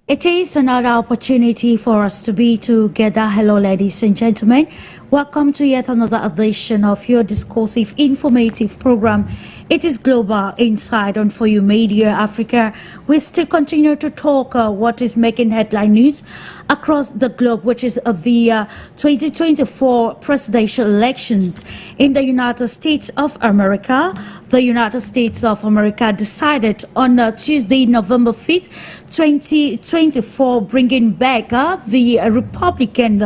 It is another opportunity for us to be together. Hello, ladies and gentlemen. Welcome to yet another edition of your discursive, informative program. It is Global Insight on For You Media Africa. We still continue to talk what is making headline news across the globe, which is the 2024 presidential elections in the United States of America. The United States of America decided on Tuesday, November 5th, 2024, bringing back the Republican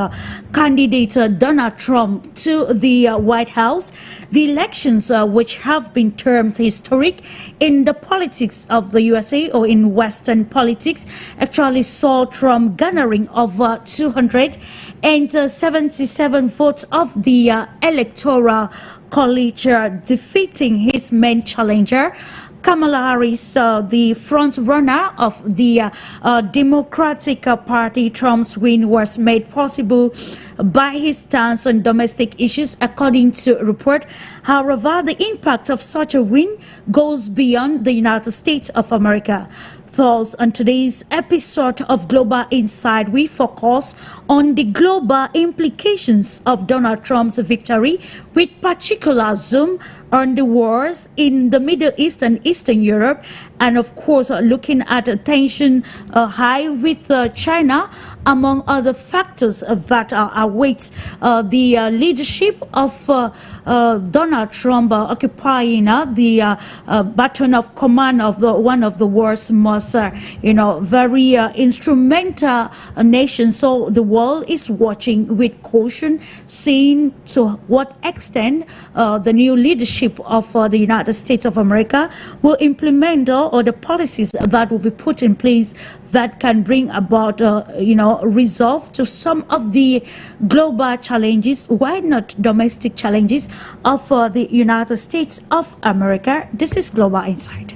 candidate Donald Trump to the White House. The elections, which have been termed historic in the politics of the USA or in Western politics, actually saw Trump garnering over 277 votes of the Electoral College, defeating his main challenger, Kamala Harris, the front runner of the Democratic Party. Trump's win was made possible by his stance on domestic issues, according to a report. However, the impact of such a win goes beyond the United States of America. Thus, on today's episode of Global Insight, we focus on the global implications of Donald Trump's victory, with particular zoom on the wars in the Middle East and Eastern Europe, and of course looking at tension high with China, among other factors that await the leadership of Donald Trump occupying the baton of command of one of the world's most very instrumental nation. So the world is watching with caution, seeing to what extent the new leadership of the United States of America will implement or the policies that will be put in place that can bring about resolve to some of the global challenges, why not domestic challenges of the United States of America. This is Global Insight.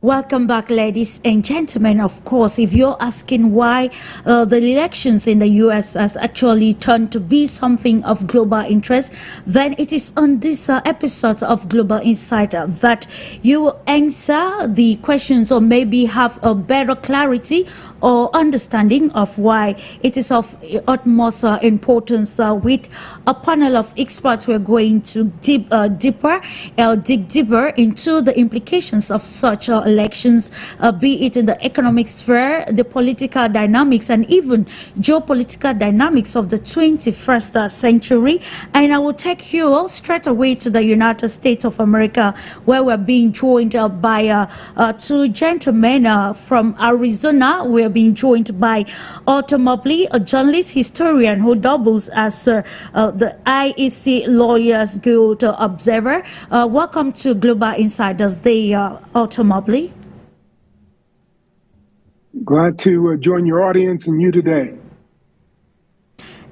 Welcome back, ladies and gentlemen. Of course, if you're asking why the elections in the U.S. has actually turned to be something of global interest, then it is on this episode of Global Insight that you will answer the questions or maybe have a better clarity or understanding of why it is of utmost importance. With a panel of experts, we're going to dig deeper into the implications of such elections, be it in the economic sphere, the political dynamics, and even geopolitical dynamics of the 21st century. And I will take you straight away to the United States of America, where we're being joined by two gentlemen from Arizona. We're being joined by Otto Mobley, a journalist historian who doubles as the IEC Lawyers Guild Observer. Welcome to Global Insiders Day, Otto Mobley. Glad to join your audience and you today.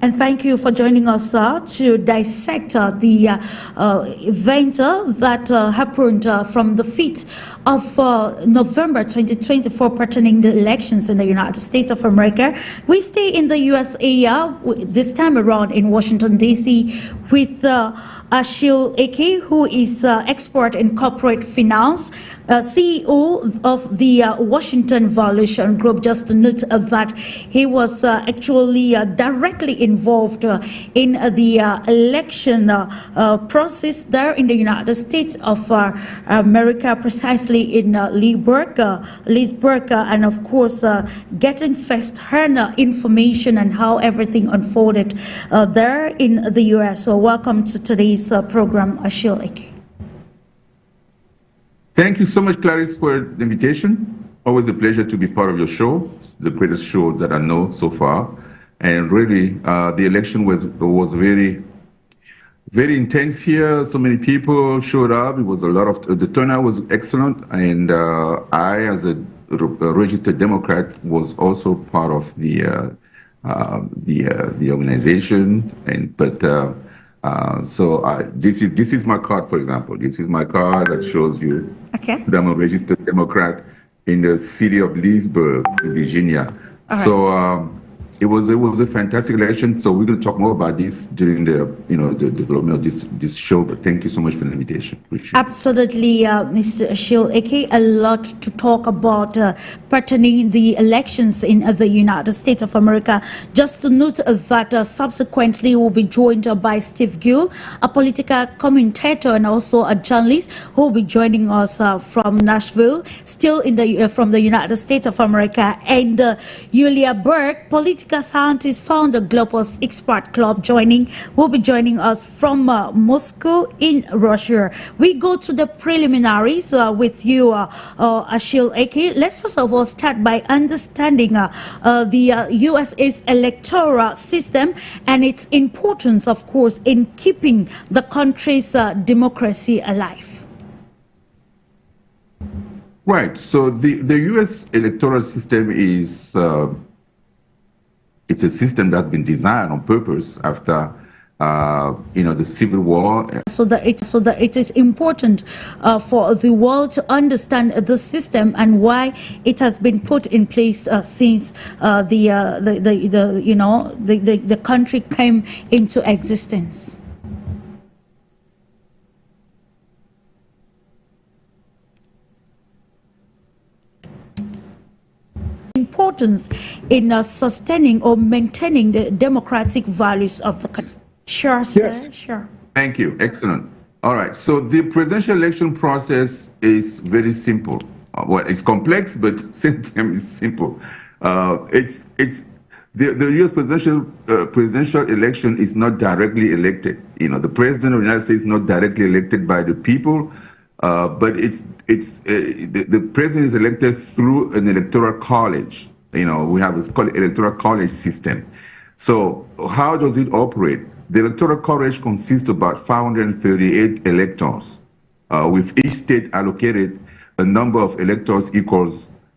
And thank you for joining us to dissect the event that happened from the 5th of November 2024 pertaining the elections in the United States of America. We stay in the USA this time around in Washington, D.C. with Achille Eke, who is expert in corporate finance, CEO of the Washington Valuation Group. Just to note that he was actually directly involved in the election process there in the United States of America, precisely in Leesburg, and of course getting first-hand information and how everything unfolded there in the U.S. So welcome to today's program, Achille Eke. Thank you so much, Clarice, for the invitation. Always a pleasure to be part of your show. It's the greatest show that I know so far. And really, the election was very, very intense here. So many people showed up. It was a lot of, the turnout was excellent. And I, as a registered Democrat, was also part of the organization. But This is my card, for example. This is my card that shows you Okay. that I'm a registered Democrat in the city of Leesburg, Virginia. All right. So it was a fantastic election. So we're going to talk more about this during the development of this show. But thank you so much for the invitation. Appreciate it. Absolutely, Mr. Ashil Eke, a lot to talk about pertaining the elections in the United States of America. Just to note that subsequently we'll be joined by Steve Gill, a political commentator and also a journalist who will be joining us from Nashville, still in the from the United States of America, and Yulia Berg, political scientist, founder Global Expert Club, will be joining us from Moscow in Russia. We go to the preliminaries with you, Ashil Eke. Let's first of all start by understanding the USA's electoral system and its importance, of course, in keeping the country's democracy alive. Right. So the U.S. electoral system is it's a system that's been designed on purpose after the Civil War. So that it is important for the world to understand the system and why it has been put in place since the country came into existence. Importance in sustaining or maintaining the democratic values of the country. Sure, sir. Yes. Sure. Thank you. Excellent. All right. So the presidential election process is very simple. Well, it's complex, but same time it's simple. It's the U.S. presidential election is not directly elected. The president of the United States is not directly elected by the people, but the president is elected through an electoral college. We have what's called electoral college system. So how does it operate? The electoral college consists of about 538 electors, with each state allocated a number of electors equal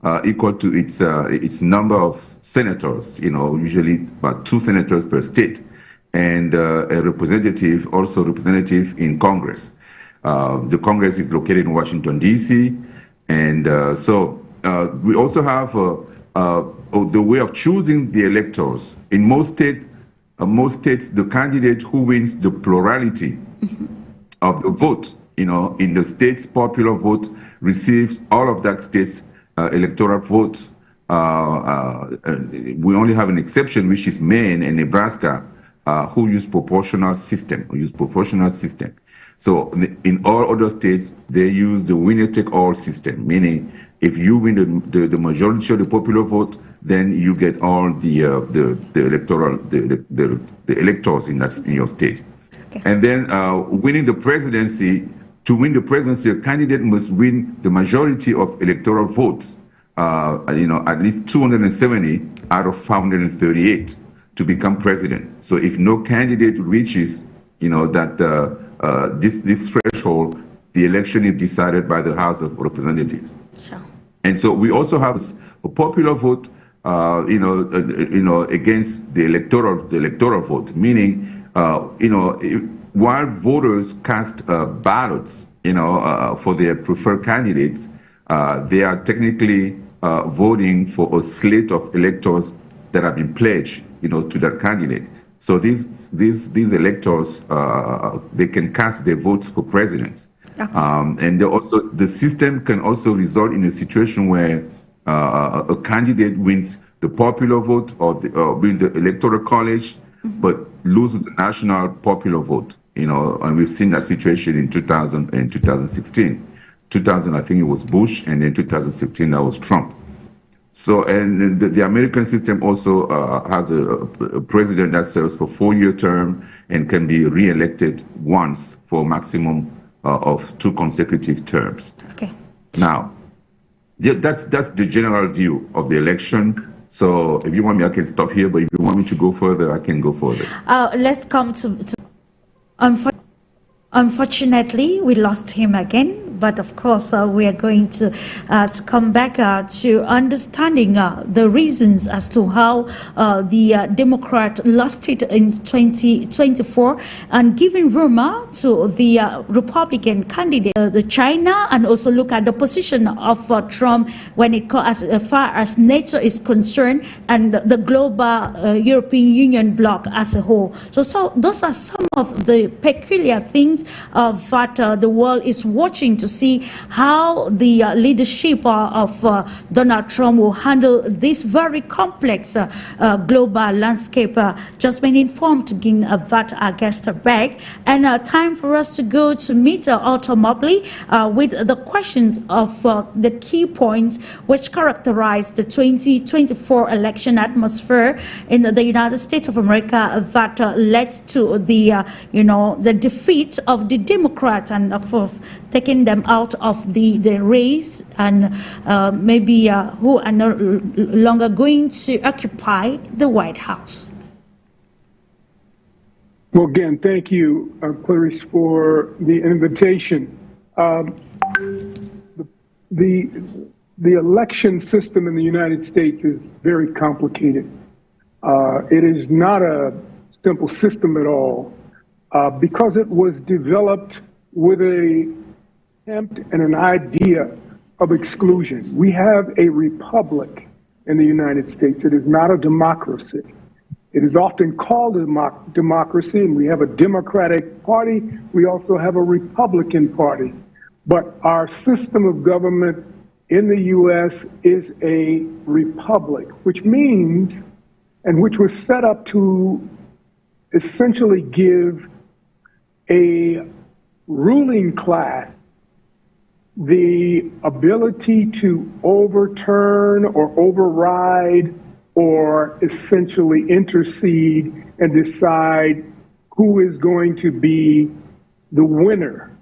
to its number of senators. Usually about 2 senators per state, and a representative in Congress. The Congress is located in Washington, D.C., and so we also have the way of choosing the electors. In most states, the candidate who wins the plurality of the vote, in the state's popular vote, receives all of that state's electoral vote. We only have an exception, which is Maine and Nebraska, who use proportional system. So in all other states, they use the winner-take-all system, meaning if you win the majority of the popular vote, then you get all the electors in your state. Okay. And then winning the presidency, to win the presidency, a candidate must win the majority of electoral votes, at least 270 out of 538 to become president. So if no candidate reaches, this threshold, the election is decided by the House of Representatives. Sure. And so we also have a popular vote, against the electoral vote, meaning, while voters cast ballots, for their preferred candidates, they are technically voting for a slate of electors that have been pledged, to that candidate. So these electors, they can cast their votes for presidents. Okay. And the system can also result in a situation where a candidate wins the popular vote or wins the electoral college, but loses the national popular vote. And we've seen that situation in 2000 and 2016. 2000, I think it was Bush, and then 2016, that was Trump. So, and the American system also has a president that serves for 4-year term and can be re-elected once for a maximum of 2 consecutive terms. Okay. Now, that's the general view of the election. So if you want me, I can stop here, but if you want me to go further, I can go further. Let's come to unfortunately, we lost him again. but of course we are going to come back to understanding the reasons as to how the Democrat lost it in 2024 and giving room to the Republican candidate, the China, and also look at the position of Trump when it as far as NATO is concerned and the global European Union bloc as a whole. So those are some of the peculiar things that the world is watching to see how the leadership of Donald Trump will handle this very complex global landscape. Just been informed again that our guest back, and time for us to go to meet Otto Mobley with the questions of the key points which characterize the 2024 election atmosphere in the United States of America that led to the defeat of the Democrats and of taking them out of the race, and maybe who are no longer going to occupy the White House. Well, again, thank you, Clarice, for the invitation. The election system in the United States is very complicated. It is not a simple system at all because it was developed with an attempt and an idea of exclusion. We have a republic in the United States. It is not a democracy. It is often called a democracy, and we have a Democratic Party. We also have a Republican Party. But our system of government in the U.S. is a republic, which means, and which was set up to essentially give a ruling class the ability to overturn or override or essentially intercede and decide who is going to be the winner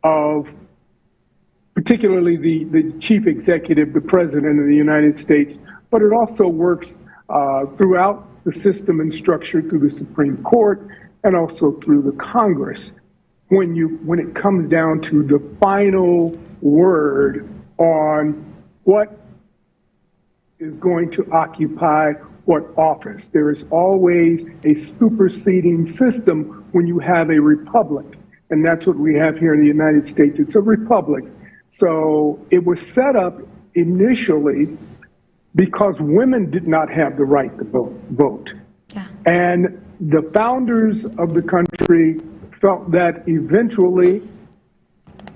of particularly the chief executive, the president of the United States. But it also works throughout the system and structure through the Supreme Court and also through the Congress when it comes down to the final word on what is going to occupy what office. There is always a superseding system when you have a republic, and that's what we have here in the United States. It's a republic. So it was set up initially because women did not have the right to vote. Yeah. And the founders of the country felt that eventually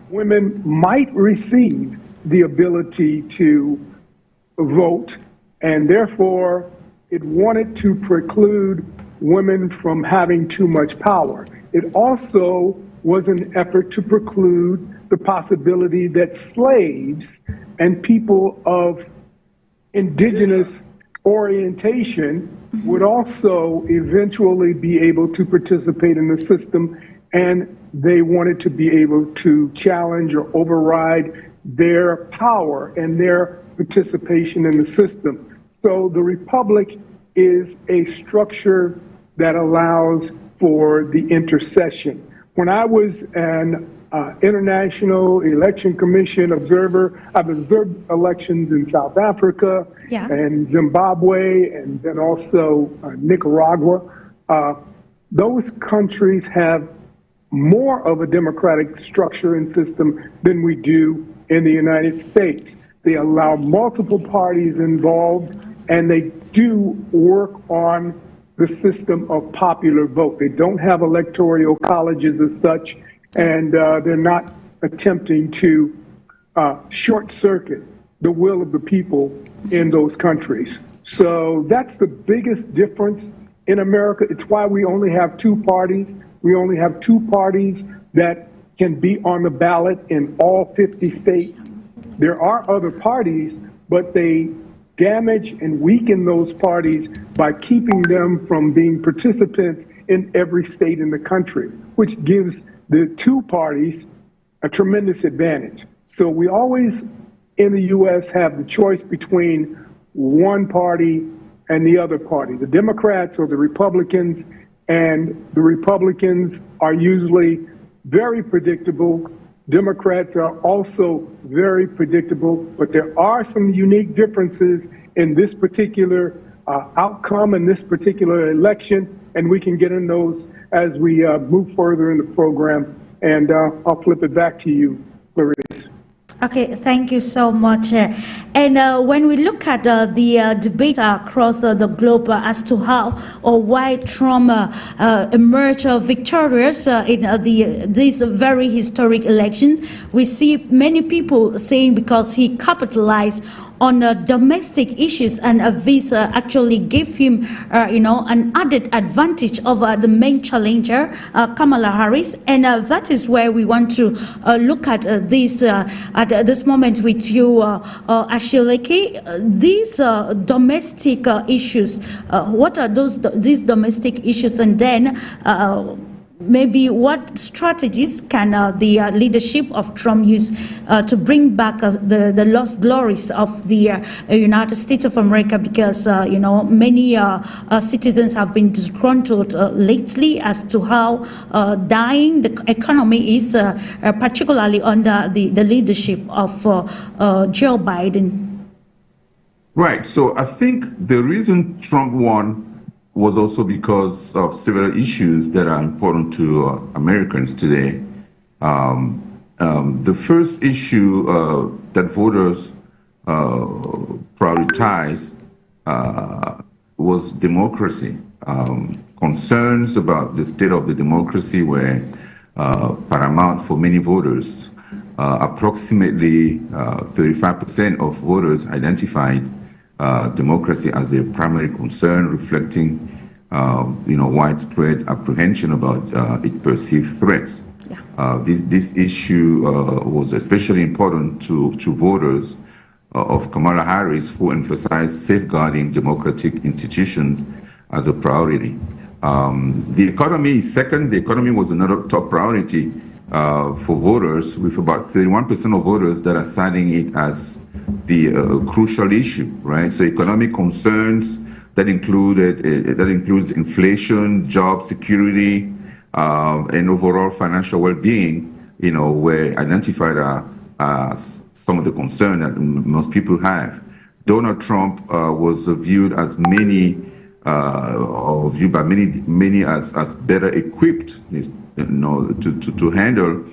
women might receive the ability to vote, and therefore it wanted to preclude women from having too much power. It also was an effort to preclude the possibility that slaves and people of indigenous orientation would also eventually be able to participate in the system, and they wanted to be able to challenge or override their power and their participation in the system. So the republic is a structure that allows for the intercession. When I was an International Election Commission observer, I've observed elections in South Africa and Zimbabwe, and then also Nicaragua. Those countries have more of a democratic structure and system than we do in the United States. They allow multiple parties involved, and they do work on the system of popular vote. They don't have electoral colleges as such, and they're not attempting to short circuit the will of the people in those countries. So that's the biggest difference in America. It's why we only have two parties. We only have two parties that can be on the ballot in all 50 states. There are other parties, but they damage and weaken those parties by keeping them from being participants in every state in the country, which gives the two parties a tremendous advantage. So we always in the U.S. have the choice between one party and the other party, the Democrats or the Republicans, and the Republicans are usually very predictable. Democrats are also very predictable, but there are some unique differences in this particular outcome in this particular election, and we can get in those as we move further in the program. And I'll flip it back to you, Clarice. Okay, thank you so much. And when we look at the debate across the globe as to how or why Trump emerged victorious in these very historic elections, we see many people saying because he capitalized on domestic issues, and this actually gave him, an added advantage over the main challenger, Kamala Harris, and that is where we want to look at this at this moment with you, Ashileke. These domestic issues, what are these domestic issues, and then maybe what strategies can the leadership of Trump use to bring back the lost glories of the United States of America, because many citizens have been disgruntled lately as to how dying the economy is, particularly under the leadership of Joe Biden. Right. So I think the reason Trump won was also because of several issues that are important to Americans today. The first issue that voters prioritized was democracy. Concerns about the state of the democracy were paramount for many voters. Approximately 35% of voters identified democracy as a primary concern, reflecting, widespread apprehension about its perceived threats. Yeah. This issue was especially important to voters of Kamala Harris, who emphasized safeguarding democratic institutions as a priority. The economy is second. The economy was another top priority for voters, with about 31% of voters that are citing it as the crucial issue, right? So economic concerns that includes inflation, job security, and overall financial well-being, were identified as some of the concern that most people have. Donald Trump was viewed as viewed by many as better equipped, to handle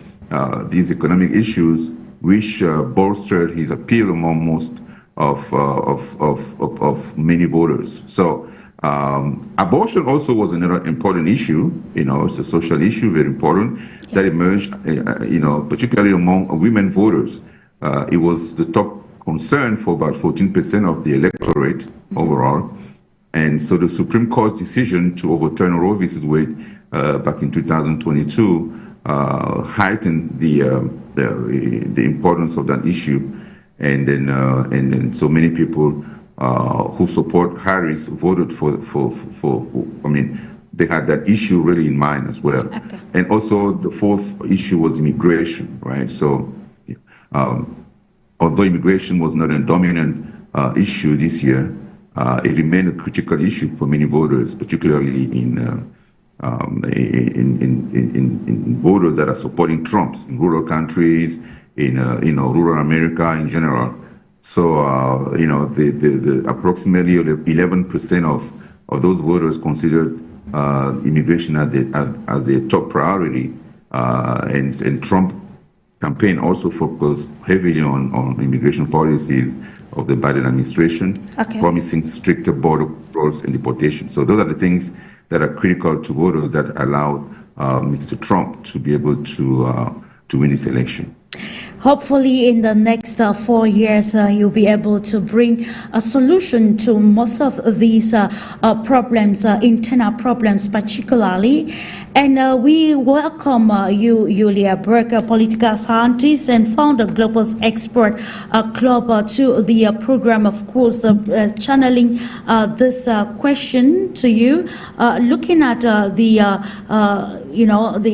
these economic issues, which bolstered his appeal among most of many voters. So abortion also was another important issue. It's a social issue, very important, that emerged, particularly among women voters. It was the top concern for about 14% of the electorate overall. And so the Supreme Court's decision to overturn Roe v. Wade back in 2022 heightened the importance of that issue, and then so many people who support Harris voted for. I mean, they had that issue really in mind as well. Okay. And also the fourth issue was immigration, right? So although immigration was not a dominant issue this year, it remained a critical issue for many voters, particularly in voters that are supporting Trumps in rural countries, in rural America in general. So the approximately 11% of those voters considered immigration as a top priority, and Trump campaign also focused heavily on immigration policies of the Biden administration, okay, promising stricter border controls and deportation. So those are the things that are critical to voters that allowed Mr. Trump to be able to win this election. Hopefully in the next 4 years, you'll be able to bring a solution to most of these problems, internal problems particularly. And we welcome you, Julia Burke, a political scientist and founder of Global Expert Club, to the program, of course, channeling this question to you. Looking at the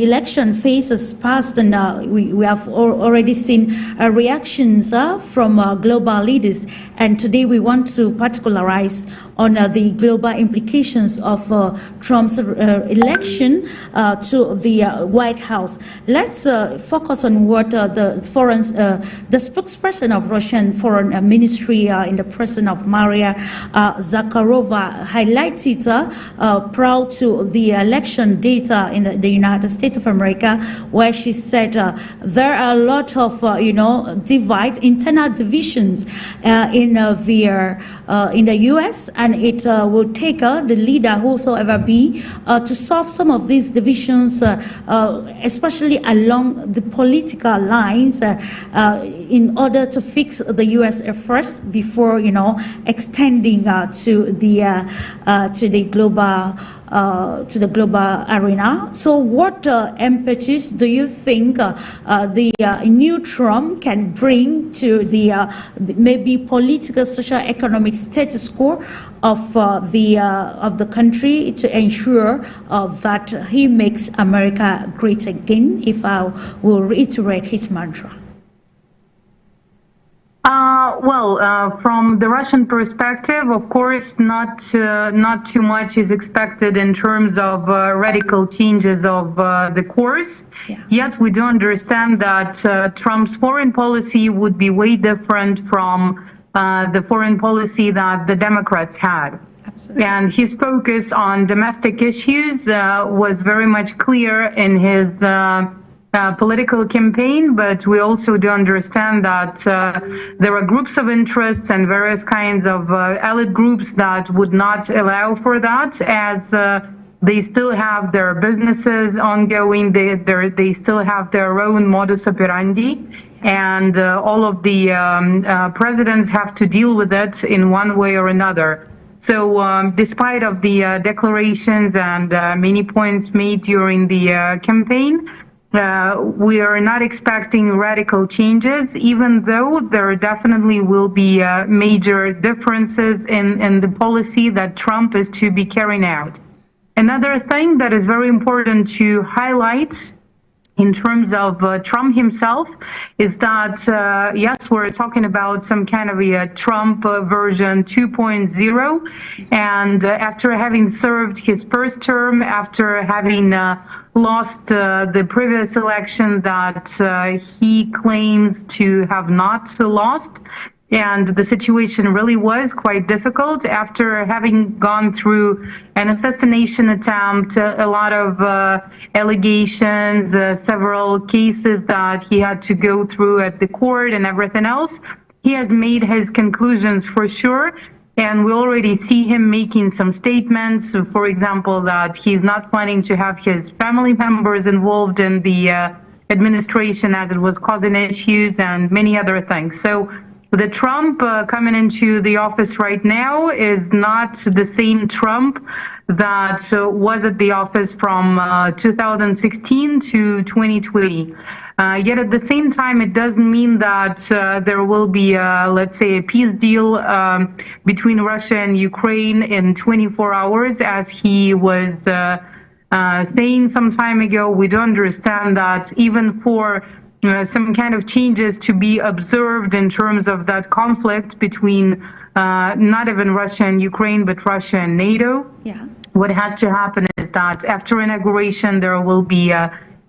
election phases past, and we have already seen seen reactions from global leaders, and today we want to particularize on the global implications of Trump's election to the White House. Let's focus on what the spokesperson of Russian Foreign Ministry in the person of Maria Zakharova highlighted prior to the election data in the United States of America, where she said there are a lot of internal divisions in the U.S., and it will take the leader, whosoever be, to solve some of these divisions, especially along the political lines, in order to fix the U.S. first before extending to the global arena. So, what impetus do you think the new Trump can bring to the maybe political, social, economic status quo of the country to ensure that he makes America great again? If I will reiterate his mantra. From the Russian perspective, of course, not too much is expected in terms of radical changes of the course. Yeah. Yet we do understand that Trump's foreign policy would be way different from the foreign policy that the Democrats had. Absolutely. And his focus on domestic issues was very much clear in his political campaign, but we also do understand that there are groups of interests and various kinds of elite groups that would not allow for that, as they still have their businesses ongoing, they still have their own modus operandi, and all of the presidents have to deal with it in one way or another. So despite of the declarations and many points made during the campaign, we are not expecting radical changes, even though there definitely will be major differences in the policy that Trump is to be carrying out. Another thing that is very important to highlight in terms of Trump himself is that, yes, we're talking about some kind of a Trump version 2.0. And after having served his first term, after having lost the previous election that he claims to have not lost, and the situation really was quite difficult after having gone through an assassination attempt, a lot of allegations, several cases that he had to go through at the court and everything else. He has made his conclusions for sure. And we already see him making some statements, for example, that he's not planning to have his family members involved in the administration as it was causing issues and many other things. So the Trump coming into the office right now is not the same Trump that was at the office from 2016 to 2020. Yet at the same time, it doesn't mean that there will be, let's say, a peace deal between Russia and Ukraine in 24 hours, as he was saying some time ago. We do understand that even for some kind of changes to be observed in terms of that conflict between not even Russia and Ukraine, but Russia and NATO. Yeah. What has to happen is that after inauguration, there will be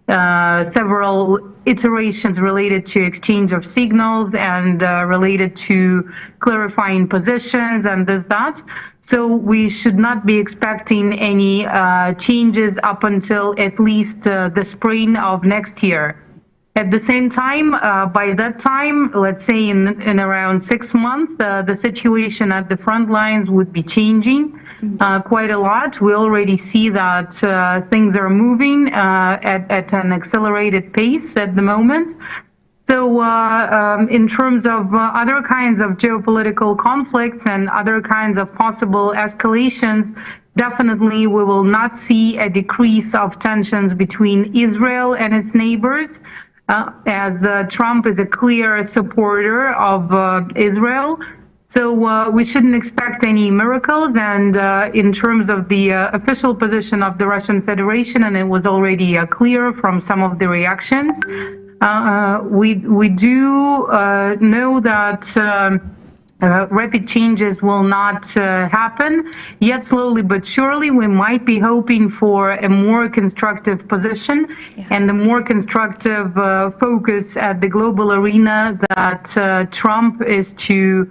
several iterations related to exchange of signals and related to clarifying positions and that. So we should not be expecting any changes up until at least the spring of next year. At the same time, by that time, let's say in around 6 months, the situation at the front lines would be changing quite a lot. We already see that things are moving at an accelerated pace at the moment. So in terms of other kinds of geopolitical conflicts and other kinds of possible escalations, definitely we will not see a decrease of tensions between Israel and its neighbors. As Trump is a clear supporter of Israel. So we shouldn't expect any miracles. And in terms of the official position of the Russian Federation, and it was already clear from some of the reactions, We do know that rapid changes will not happen, yet slowly but surely we might be hoping for a more constructive position and a more constructive focus at the global arena that Trump is to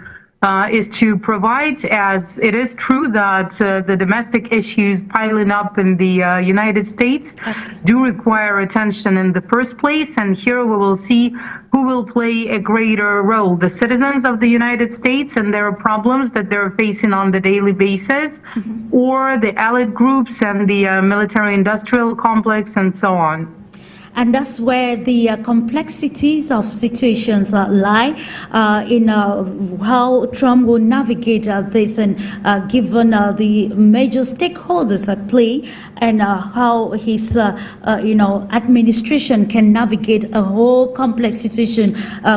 provide, as it is true that the domestic issues piling up in the United States do require attention in the first place, and here we will see who will play a greater role, the citizens of the United States and their problems that they're facing on the daily basis, or the allied groups and the military-industrial complex and so on. And that's where the complexities of situations lie in how Trump will navigate this, and given the major stakeholders at play, and how his administration can navigate a whole complex situation.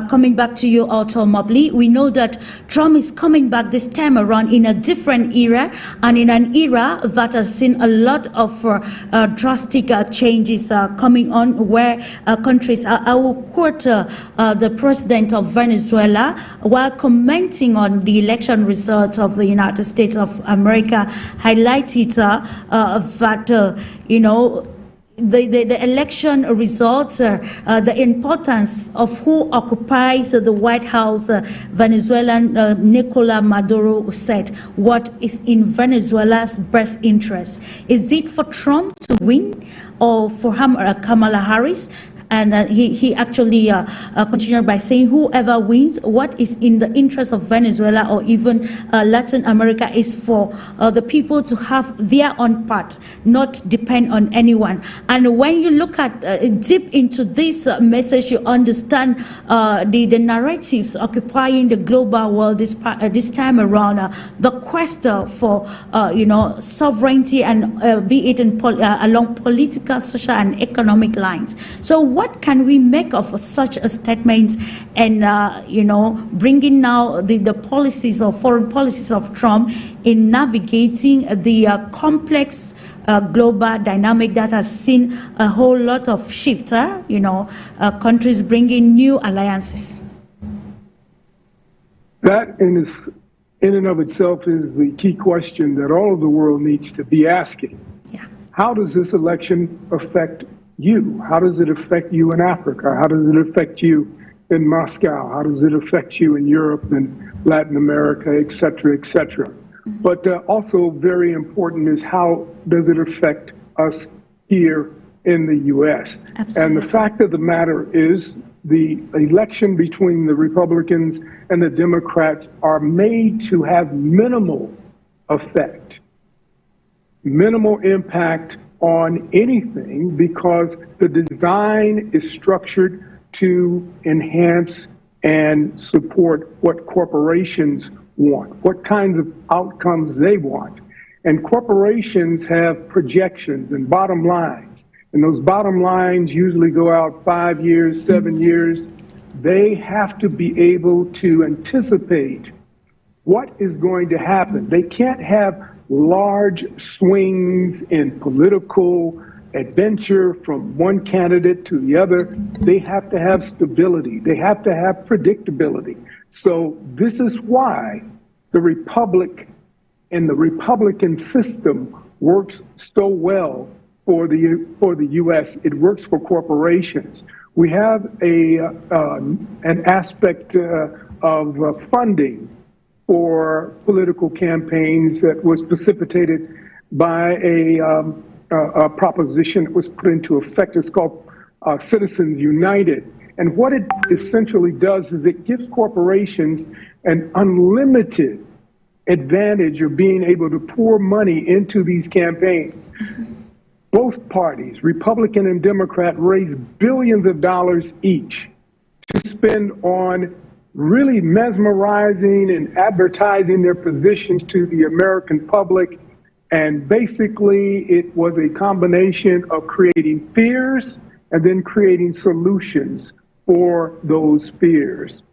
Coming back to you, Otto Mobley, we know that Trump is coming back this time around in a different era, and in an era that has seen a lot of drastic changes coming on, where countries, I will quote the president of Venezuela while commenting on the election results of the United States of America, highlighted that the election results, the importance of who occupies the White House. Venezuelan Nicolas Maduro said, what is in Venezuela's best interest? Is it for Trump to win or for Kamala Harris? And he actually continued by saying, whoever wins, what is in the interest of Venezuela or even Latin America is for the people to have their own part, not depend on anyone. And when you look at deep into this message, you understand the narratives occupying the global world this time around, the quest for sovereignty, and be it along political, social, and economic lines. So what can we make of such a statement, and bringing now the policies or foreign policies of Trump in navigating the complex global dynamic that has seen a whole lot of shifts, countries bringing new alliances? That in and of itself is the key question that all of the world needs to be asking. Yeah. How does this election affect you? How does it affect you in Africa? How does it affect you in Moscow? How does it affect you in Europe and Latin America, et cetera, et cetera? But also very important is how does it affect us here in the U.S.? Absolutely. And the fact of the matter is the election between the Republicans and the Democrats are made to have minimal effect, minimal impact on anything, because the design is structured to enhance and support what corporations want, what kinds of outcomes they want. And corporations have projections and bottom lines. And those bottom lines usually go out 5 years, 7 years. They have to be able to anticipate what is going to happen. They can't have large swings in political adventure from one candidate to the other. They have to have stability. They have to have predictability. So this is why the Republic and the Republican system works so well for the U.S. It works for corporations. We have an aspect of funding for political campaigns that was precipitated by a proposition that was put into effect. It's called Citizens United. And what it essentially does is it gives corporations an unlimited advantage of being able to pour money into these campaigns. Both parties, Republican and Democrat, raise billions of dollars each to spend on really mesmerizing and advertising their positions to the American public. And basically, it was a combination of creating fears and then creating solutions for those fears.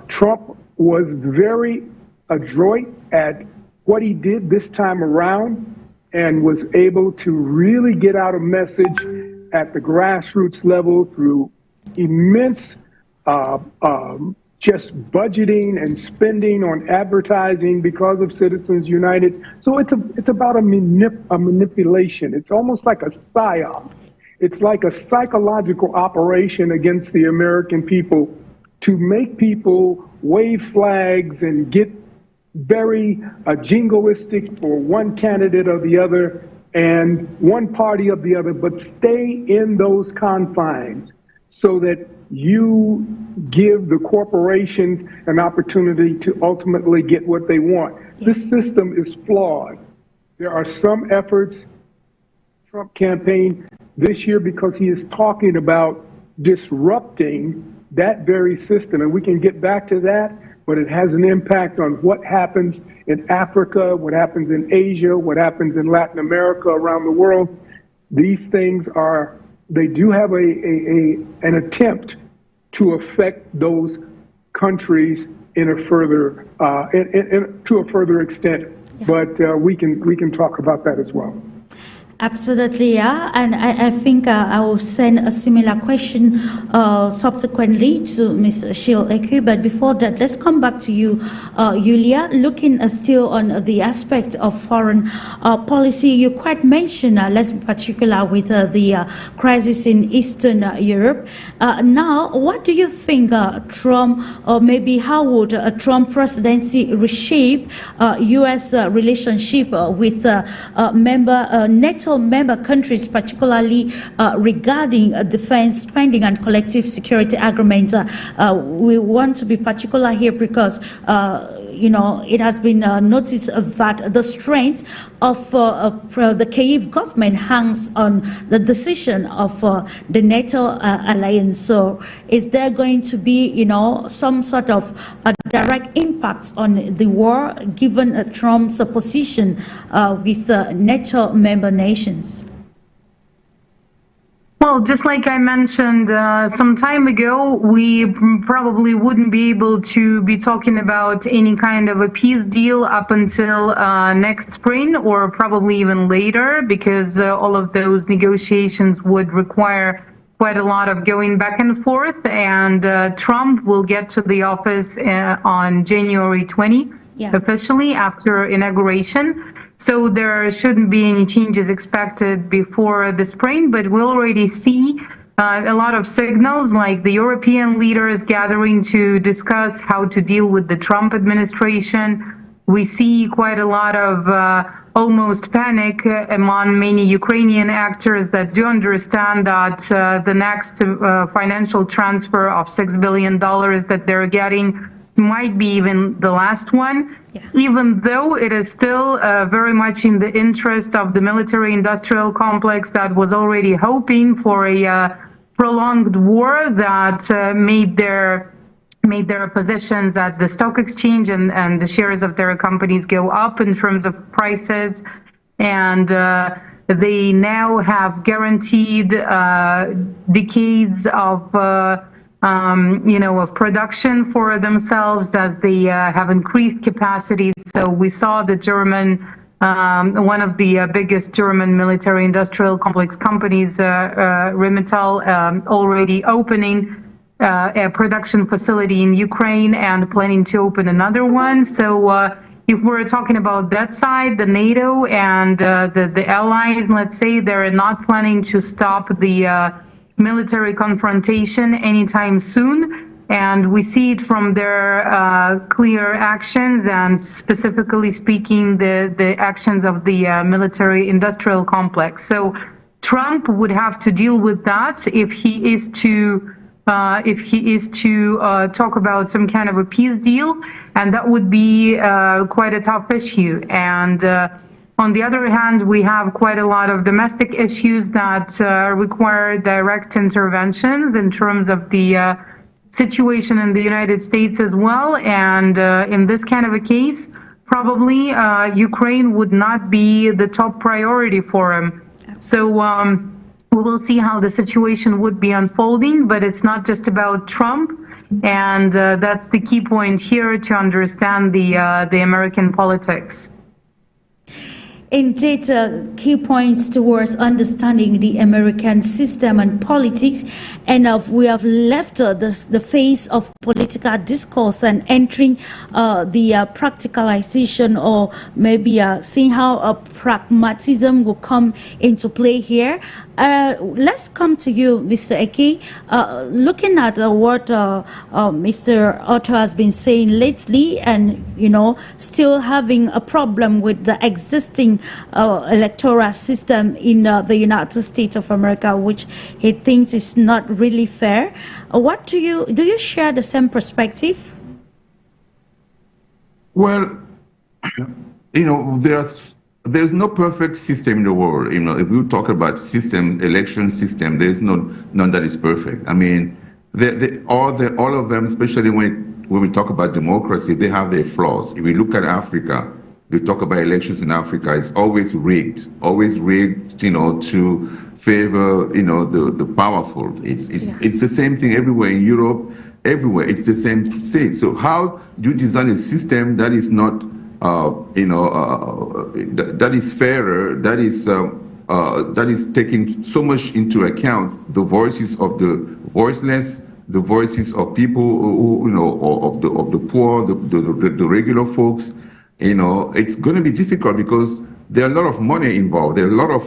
Trump was very adroit at what he did this time around, and was able to really get out a message at the grassroots level through immense just budgeting and spending on advertising because of Citizens United. So it's about a manipulation. It's almost like a psyop. It's like a psychological operation against the American people to make people wave flags and get very jingoistic for one candidate or the other and one party or the other, but stay in those confines so that you give the corporations an opportunity to ultimately get what they want. This system is flawed. There are some efforts, Trump campaign this year, because he is talking about disrupting that very system, and we can get back to that, but it has an impact on what happens in Africa, what happens in Asia, what happens in Latin America, around the world. These things they do have an attempt to affect those countries in a further to a further extent. But we can talk about that as well. Absolutely, yeah. And I think I will send a similar question subsequently to Ms. Sheil Eku. But before that, let's come back to you, Yulia. Looking still on the aspect of foreign policy, you quite mentioned, let's be particular with the crisis in Eastern Europe. Now, what do you think Trump, or maybe how would a Trump presidency reshape U.S. relationship with NATO member countries, particularly regarding defense spending and collective security agreements? We want to be particular here because it has been noticed that the strength of the Kyiv government hangs on the decision of the NATO alliance. So is there going to be, some sort of direct impact on the war given Trump's position with NATO member nations? Well, just like I mentioned some time ago, we probably wouldn't be able to be talking about any kind of a peace deal up until next spring, or probably even later, because all of those negotiations would require quite a lot of going back and forth. And Trump will get to the office on January 20, officially after inauguration. So there shouldn't be any changes expected before the spring, but we'll already see a lot of signals, like the European leaders gathering to discuss how to deal with the Trump administration. We see quite a lot of almost panic among many Ukrainian actors that do understand that the next financial transfer of $6 billion that they're getting might be even the last one, even though it is still very much in the interest of the military-industrial complex that was already hoping for a prolonged war that made their positions at the stock exchange and the shares of their companies go up in terms of prices. And they now have guaranteed decades of production for themselves as they have increased capacity. So we saw the German, one of the biggest German military-industrial complex companies, Rheinmetall, already opening a production facility in Ukraine and planning to open another one. So if we're talking about that side, the NATO and the allies, let's say, they're not planning to stop the military confrontation anytime soon. And we see it from their clear actions, and specifically speaking, the actions of the military-industrial complex. So Trump would have to deal with that if he is to talk about some kind of a peace deal, and that would be quite a tough issue. And on the other hand, we have quite a lot of domestic issues that require direct interventions in terms of the situation in the United States as well. And in this kind of a case, probably Ukraine would not be the top priority for him. So we will see how the situation would be unfolding, but it's not just about Trump. And that's the key point here to understand the American politics. Indeed, key points towards understanding the American system and politics, and we have left the phase of political discourse and entering the practicalization, or maybe seeing how pragmatism will come into play here. Let's come to you, Mr. Eke. Looking at what Mr. Otto has been saying lately, and still having a problem with the existing electoral system in the United States of America, which he thinks is not really fair. What do you share the same perspective? Well, there's no perfect system in the world. If we talk about election system, there's none that is perfect. I mean, all of them, especially when we talk about democracy, they have their flaws. If we look at Africa, we talk about elections in Africa, it's always rigged, to favor, the powerful. It's the same thing everywhere in Europe, everywhere. It's the same thing. So how do you design a system that is not, that is fairer, that is taking so much into account the voices of the voiceless, the voices of people who, of the poor, the regular folks. It's going to be difficult because there are a lot of money involved. There are a lot of,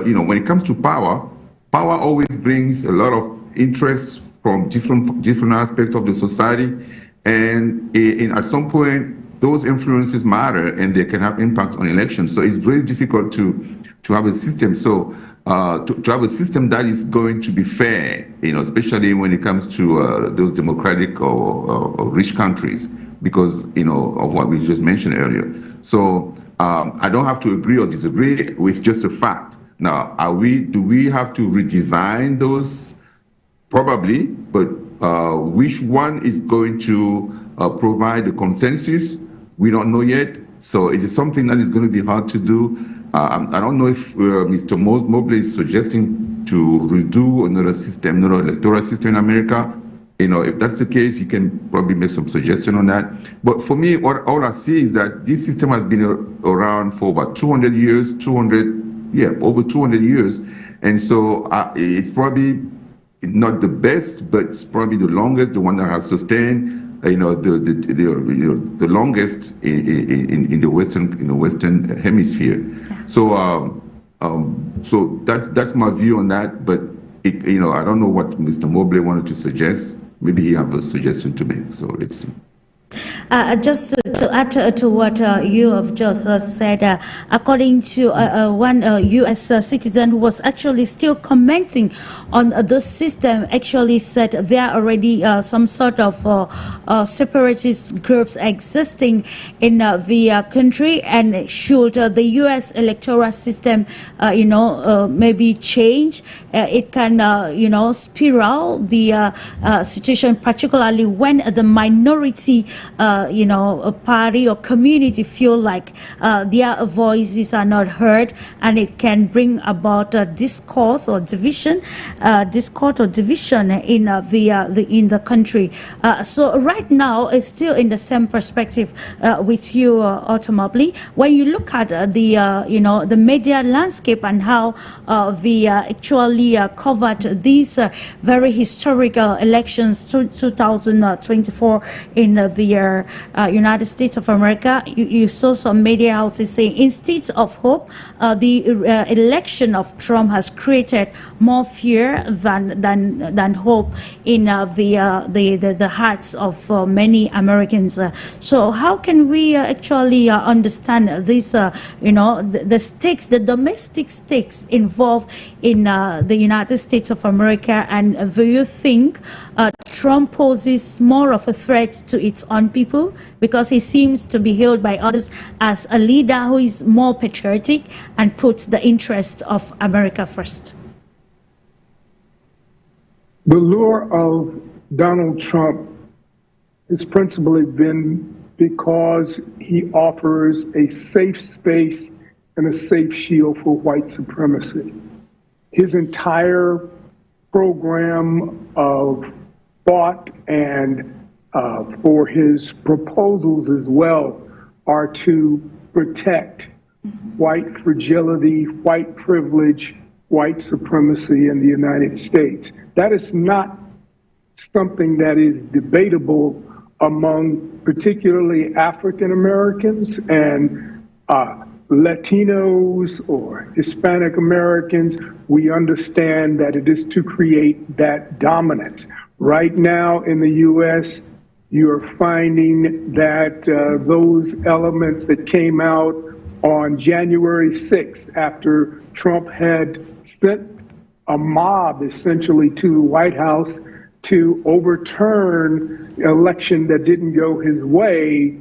when it comes to power always brings a lot of interest from different aspects of the society. And at some point, those influences matter and they can have impact on elections. So it's very difficult to have a system. So to have a system that is going to be fair, especially when it comes to those democratic or rich countries, because of what we just mentioned earlier. So I don't have to agree or disagree. It's just a fact. Now, do we have to redesign those? Probably, but which one is going to provide the consensus? We don't know yet. So it is something that is going to be hard to do. I don't know if Mr. Mobley is suggesting to redo another electoral system in America. If that's the case, you can probably make some suggestion on that. But for me, all I see is that this system has been around for about 200 years, over 200 years. And so it's probably not the best, but it's probably the longest, the one that has sustained, the longest in the Western Hemisphere. So so that's my view on that. But I don't know what Mr. Mobley wanted to suggest. Maybe he have a suggestion to make. So let's see. Just to add to what you have just said, according to one U.S. citizen who was actually still commenting on the system, actually said there are already some sort of separatist groups existing in the country, and should the U.S. electoral system, maybe change, it can, spiral the situation, particularly when the minority a party or community feel like their voices are not heard, and it can bring about discord or division in the country. So right now, it's still in the same perspective with you, Otto Mobley. When you look at the media landscape and how we actually covered these very historical elections, 2024 in the United States of America, you saw some media houses saying, instead of hope, the election of Trump has created more fear than hope in the hearts of many Americans. So how can we actually understand this, the stakes, the domestic stakes involved in the United States of America, and do you think Trump poses more of a threat to its own people because he seems to be hailed by others as a leader who is more patriotic and puts the interest of America first? The lure of Donald Trump has principally been because he offers a safe space and a safe shield for white supremacy. His entire program of thought and for his proposals as well are to protect white fragility, white privilege, white supremacy in the United States. That is not something that is debatable among particularly African Americans and Latinos or Hispanic Americans. We understand that it is to create that dominance. Right now in the US, you're finding that those elements that came out on January 6th after Trump had sent a mob essentially to the White House to overturn an election that didn't go his way,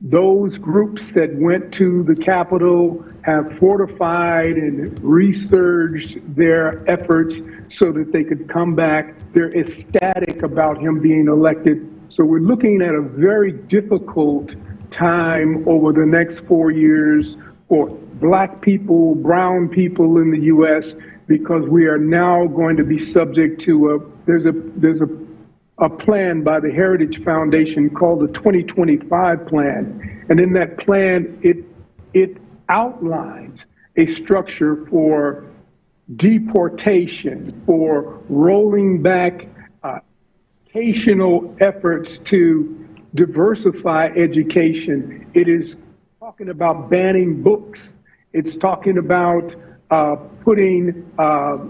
those groups that went to the Capitol have fortified and resurged their efforts so that they could come back. They're ecstatic about him being elected. So we're looking at a very difficult time over the next 4 years for Black people, brown people in the U.S., because we are now going to be subject to there's a plan by the Heritage Foundation called the 2025 plan. And in that plan, it outlines a structure for deportation, for rolling back educational efforts to diversify education. It is talking about banning books. It's talking about putting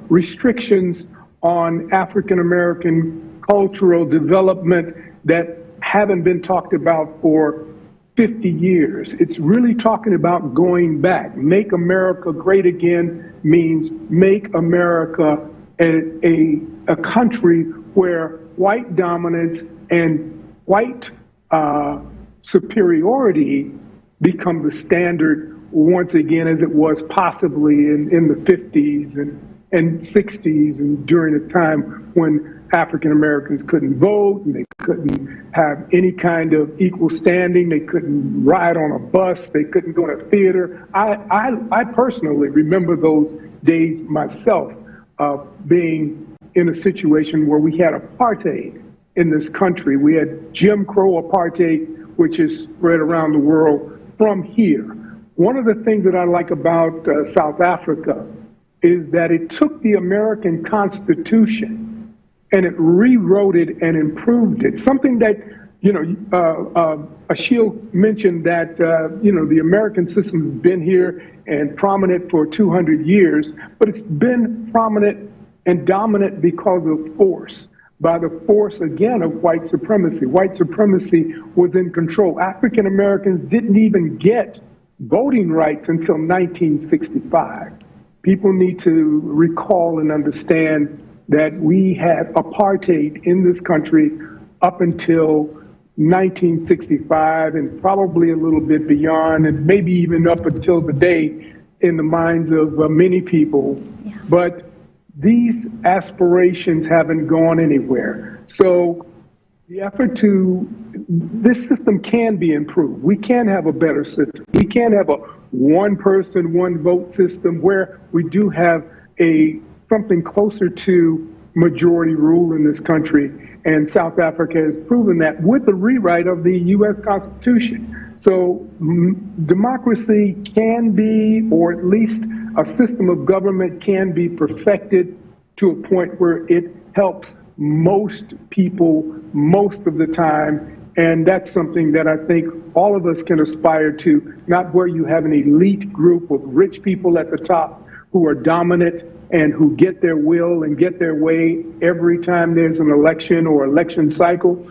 restrictions on African American cultural development that haven't been talked about for 50 years. It's really talking about going back. Make America great again means make America a country where white dominance and white superiority become the standard once again, as it was possibly in the 50s and 60s, and during a time when African Americans couldn't vote and they couldn't have any kind of equal standing. They couldn't ride on a bus. They couldn't go to a theater. I personally remember those days myself, being in a situation where we had apartheid in this country. We had Jim Crow apartheid, which is spread around the world from here. One of the things that I like about South Africa is that it took the American Constitution and it rewrote it and improved it. Something that, Achille mentioned that, the American system has been here and prominent for 200 years, but it's been prominent and dominant because of force, by the force, again, of white supremacy. White supremacy was in control. African Americans didn't even get voting rights until 1965. People need to recall and understand that we had apartheid in this country up until 1965 and probably a little bit beyond, and maybe even up until today in the minds of many people. Yeah. But these aspirations haven't gone anywhere. So the effort this system can be improved. We can have a better system. We can have a one person, one vote system where we do have something closer to majority rule in this country. And South Africa has proven that with the rewrite of the U.S. Constitution. So democracy can be, or at least a system of government can be perfected to a point where it helps most people most of the time. And that's something that I think all of us can aspire to, not where you have an elite group of rich people at the top who are dominant and who get their will and get their way every time there's an election or election cycle.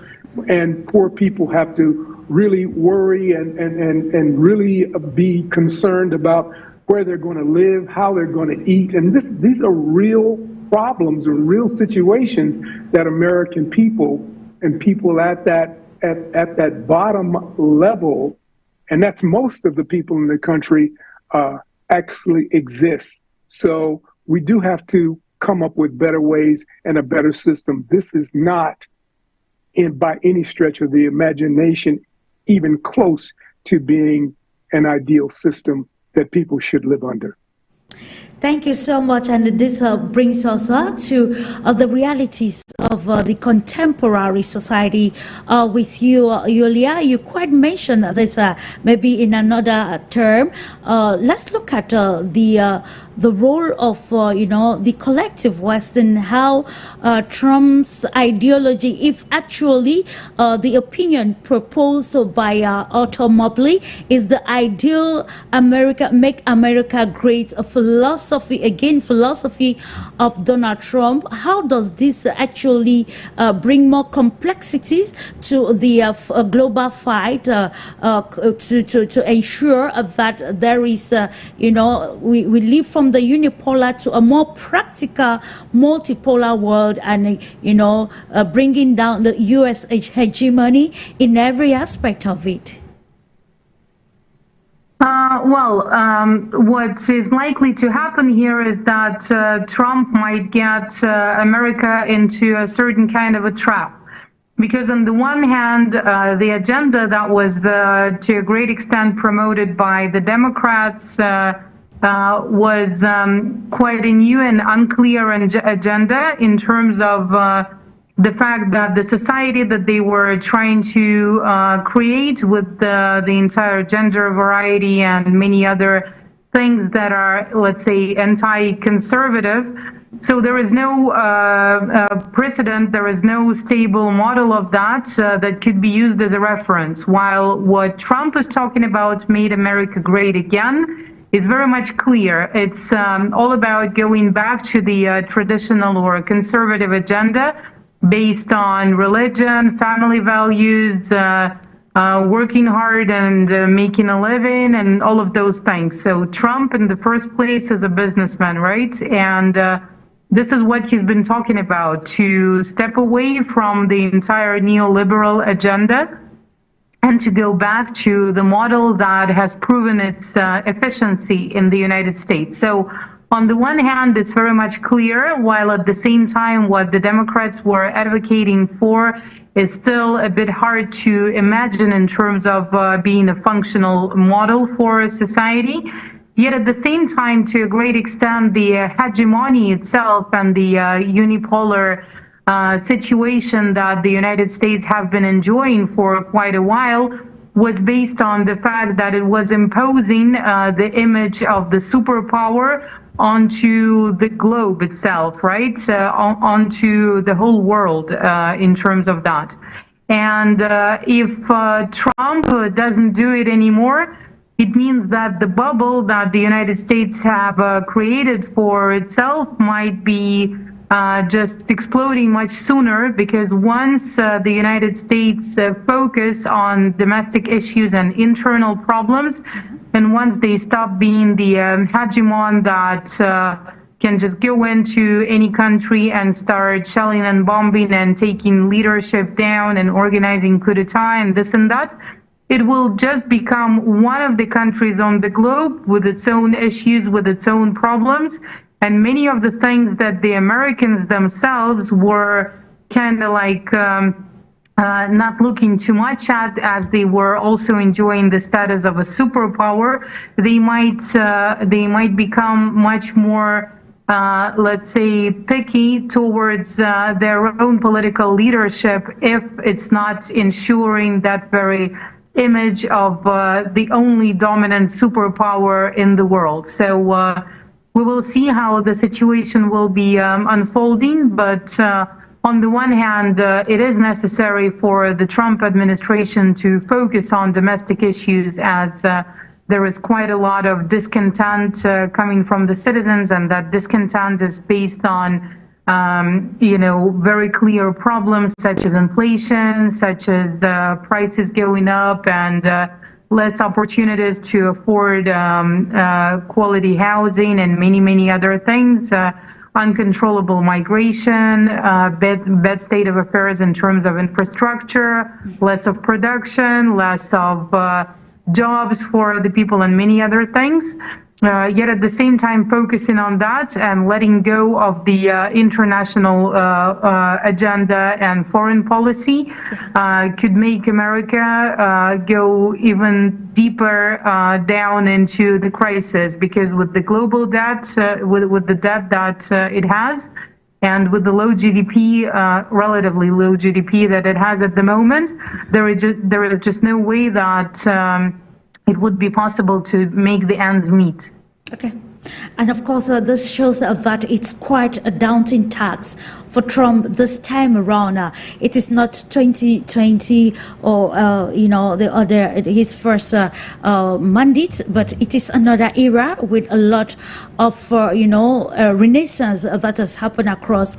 And poor people have to really worry and really be concerned about where they're going to live, how they're going to eat. And these are real problems and real situations that American people and people at that bottom level, and that's most of the people in the country, actually exist. So we do have to come up with better ways and a better system. This is not, by any stretch of the imagination, even close to being an ideal system that people should live under. Thank you so much. And this brings us to the realities of the contemporary society. With you, Yulia, you quite mentioned this maybe in another term. Let's look at the role of the collective West and how Trump's ideology, if actually the opinion proposed by Otto Mobley is the ideal America, make America great philosophy of Donald Trump. How does this actually bring more complexities to the global fight to ensure that there is, we live from the unipolar to a more practical multipolar world, and bringing down the U.S. hegemony in every aspect of it? What is likely to happen here is that Trump might get America into a certain kind of a trap. Because on the one hand, the agenda that was to a great extent promoted by the Democrats was quite a new and unclear agenda in terms of the fact that the society that they were trying to create with the entire gender variety and many other things that are, let's say, anti-conservative. So there is no precedent, there is no stable model of that that could be used as a reference. While what Trump is talking about, made America great again, is very much clear. It's all about going back to the traditional or conservative agenda based on religion, family values, working hard and making a living, and all of those things. So Trump, in the first place, is a businessman, right? And this is what he's been talking about, to step away from the entire neoliberal agenda and to go back to the model that has proven its efficiency in the United States. So on the one hand, it's very much clear, while at the same time what the Democrats were advocating for is still a bit hard to imagine in terms of being a functional model for society. Yet at the same time, to a great extent, the hegemony itself and the unipolar situation that the United States have been enjoying for quite a while was based on the fact that it was imposing the image of the superpower onto the globe itself, right? Onto the whole world in terms of that. And if Trump doesn't do it anymore, it means that the bubble that the United States have created for itself might be just exploding much sooner, because once the United States focus on domestic issues and internal problems, and once they stop being the hegemon that can just go into any country and start shelling and bombing and taking leadership down and organizing coup d'etat and this and that, it will just become one of the countries on the globe with its own issues, with its own problems. And many of the things that the Americans themselves were kind of like not looking too much at, as they were also enjoying the status of a superpower, they might become much more, let's say, picky towards their own political leadership if it's not ensuring that very image of the only dominant superpower in the world. So we will see how the situation will be unfolding, but on the one hand, it is necessary for the Trump administration to focus on domestic issues, as there is quite a lot of discontent coming from the citizens, and that discontent is based on very clear problems such as inflation, such as the prices going up, and less opportunities to afford quality housing and many, many other things. Uncontrollable migration, bad state of affairs in terms of infrastructure, less of production, less of jobs for the people, and many other things. yet at the same time focusing on that and letting go of the international agenda and foreign policy could make America go even deeper down into the crisis, because with the global debt, with the debt that it has, and with the low GDP, relatively low GDP that it has at the moment, there is just no way that it would be possible to make the ends meet. Okay. And of course, this shows that it's quite a daunting task for Trump this time around. It is not 2020 or his first mandate, but it is another era with a lot of renaissance that has happened across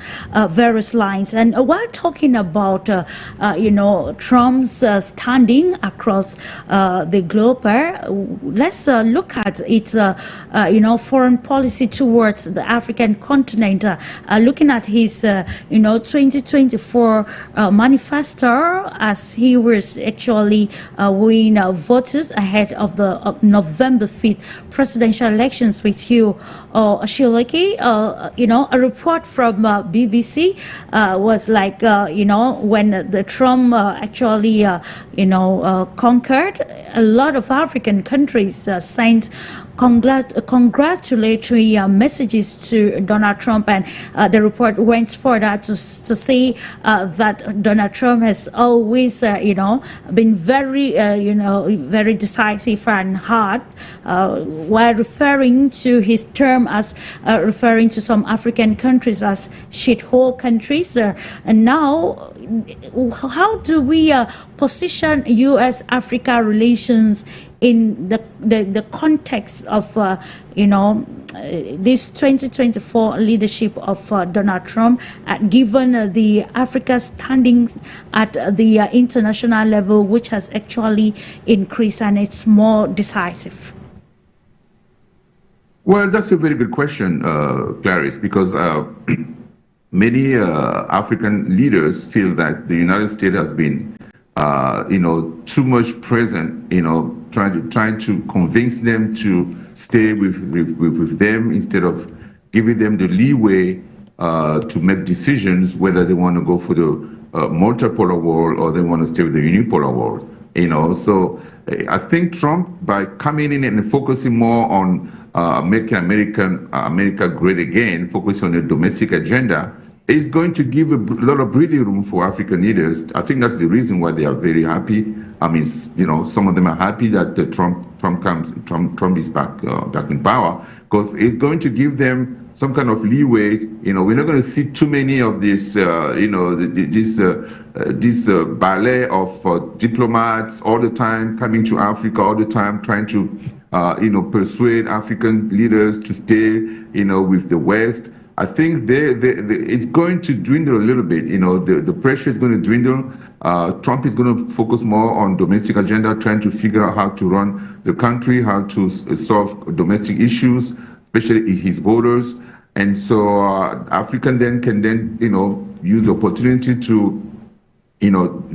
various lines. And while talking about Trump's standing across the globe, let's look at its foreign policy towards the African continent, looking at his 2024 manifesto, as he was actually winning voters ahead of the November 5th presidential elections with you, Shilaki. A report from BBC was like, when the Trump actually, conquered, a lot of African countries sent congratulatory messages to Donald Trump, and the report went further to say that Donald Trump has always, been very, very decisive and hard, while referring to his term as referring to some African countries as shithole countries. And now, how do we position U.S.-Africa relations in the context of this 2024 leadership of Donald Trump, given the Africa standings at the international level, which has actually increased and it's more decisive? Well, that's a very good question, Clarice, because many African leaders feel that the United States has been too much present, trying to convince them to stay with them instead of giving them the leeway to make decisions whether they want to go for the multipolar world or they want to stay with the unipolar world. So I think Trump, by coming in and focusing more on making America great again, focusing on the domestic agenda, is going to give a lot of breathing room for African leaders. I think that's the reason why they are very happy. I mean, some of them are happy that Trump is back in power, because it's going to give them some kind of leeway. We're not going to see too many of this, this ballet of diplomats all the time coming to Africa all the time, trying to, persuade African leaders to stay, with the West. I think it's going to dwindle a little bit. The pressure is going to dwindle. Trump is going to focus more on domestic agenda, trying to figure out how to run the country, how to solve domestic issues, especially his voters. And so African can use the opportunity to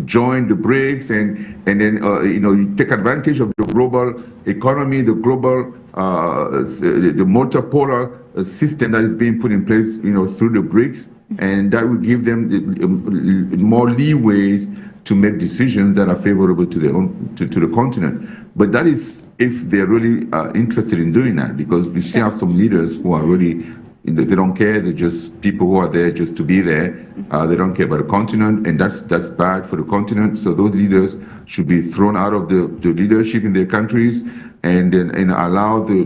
join the BRICS and then you take advantage of the global economy, the global the multipolar system that is being put in place, through the BRICS, and that will give them more leeways to make decisions that are favorable to the continent. But that is if they're really interested in doing that, because we still have some leaders who are really, they don't care. They're just people who are there just to be there. They don't care about the continent, and that's bad for the continent. So those leaders should be thrown out of the leadership in their countries, and allow the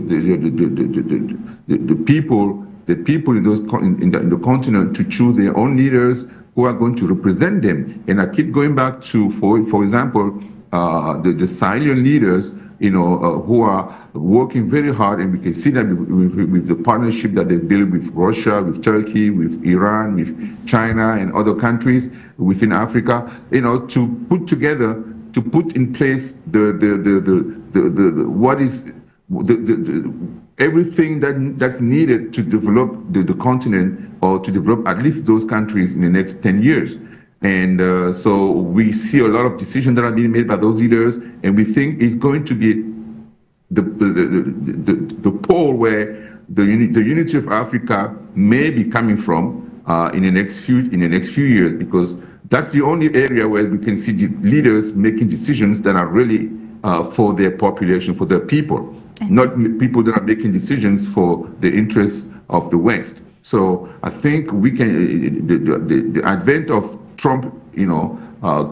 people in the continent to choose their own leaders who are going to represent them. And I keep going back to, for example, the Sahelian leaders, who are working very hard, and we can see that with the partnership that they build with Russia, with Turkey, with Iran, with China, and other countries within Africa, to put in place everything that's needed to develop the continent, or to develop at least those countries in the next 10 years. And so we see a lot of decisions that are being made by those leaders, and we think it's going to be the pole where the unity of Africa may be coming from in the next few years, because that's the only area where we can see the leaders making decisions that are really for their population, for their people, not people that are making decisions for the interests of the West. So I think we can, the advent of Trump,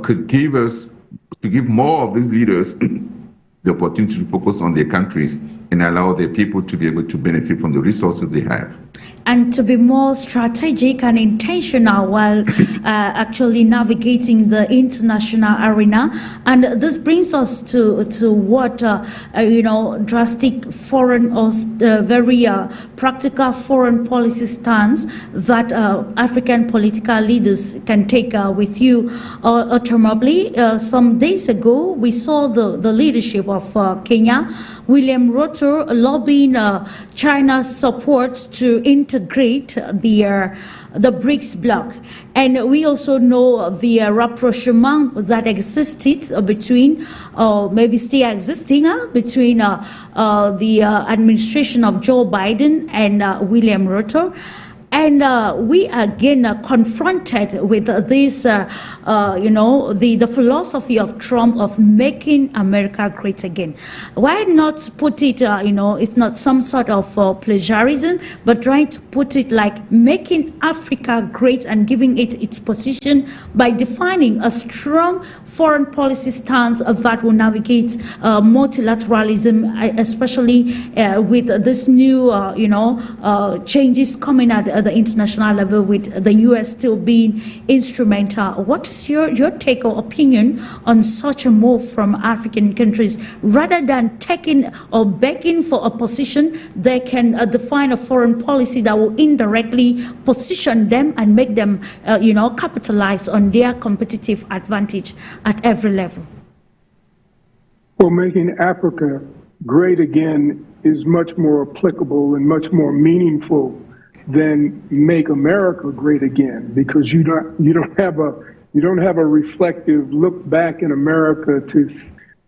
could give more of these leaders the opportunity to focus on their countries and allow their people to be able to benefit from the resources they have. And to be more strategic and intentional while actually navigating the international arena. And this brings us to what, drastic foreign or very practical foreign policy stance that African political leaders can take with you. Ultimately, some days ago, we saw the leadership of Kenya, William Ruto, lobbying China's support to integrate the BRICS bloc. And we also know the rapprochement that existed between, maybe still existing, between the administration of Joe Biden and William Ruto. And we again confronted with this, the philosophy of Trump of making America great again. Why not put it, it's not some sort of plagiarism, but trying to put it like making Africa great and giving it its position by defining a strong foreign policy stance that will navigate multilateralism, especially with this new, changes coming at the international level, with the U.S. still being instrumental. What is your take or opinion on such a move from African countries? Rather than taking or begging for a position, they can define a foreign policy that will indirectly position them and make them, capitalize on their competitive advantage at every level. Well, making Africa great again is much more applicable and much more meaningful than make America great again, because you don't have a reflective look back in America to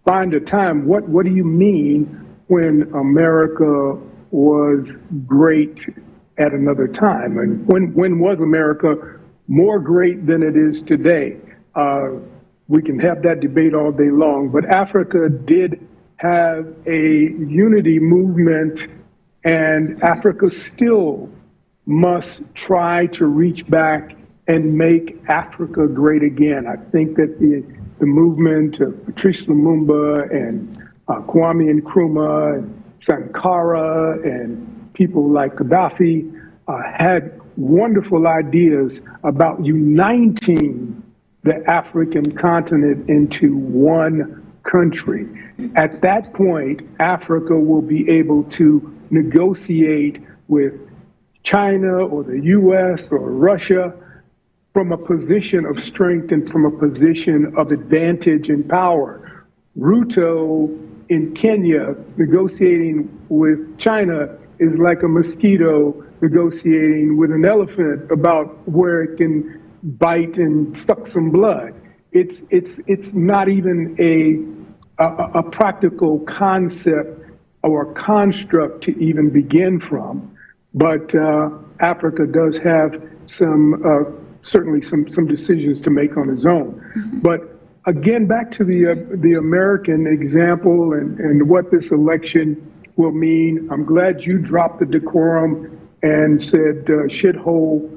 find a time. What do you mean when America was great at another time? And when was America more great than it is today? We can have that debate all day long, but Africa did have a unity movement, and Africa still must try to reach back and make Africa great again. I think that the movement of Patrice Lumumba and Kwame Nkrumah and Sankara and people like Gaddafi had wonderful ideas about uniting the African continent into one country. At that point, Africa will be able to negotiate with China or the US or Russia from a position of strength and from a position of advantage and power. Ruto in Kenya negotiating with China is like a mosquito negotiating with an elephant about where it can bite and suck some blood. It's not even a practical concept or construct to even begin from. But Africa does have certainly some decisions to make on its own. Mm-hmm. But again, back to the American example and what this election will mean. I'm glad you dropped the decorum and said shithole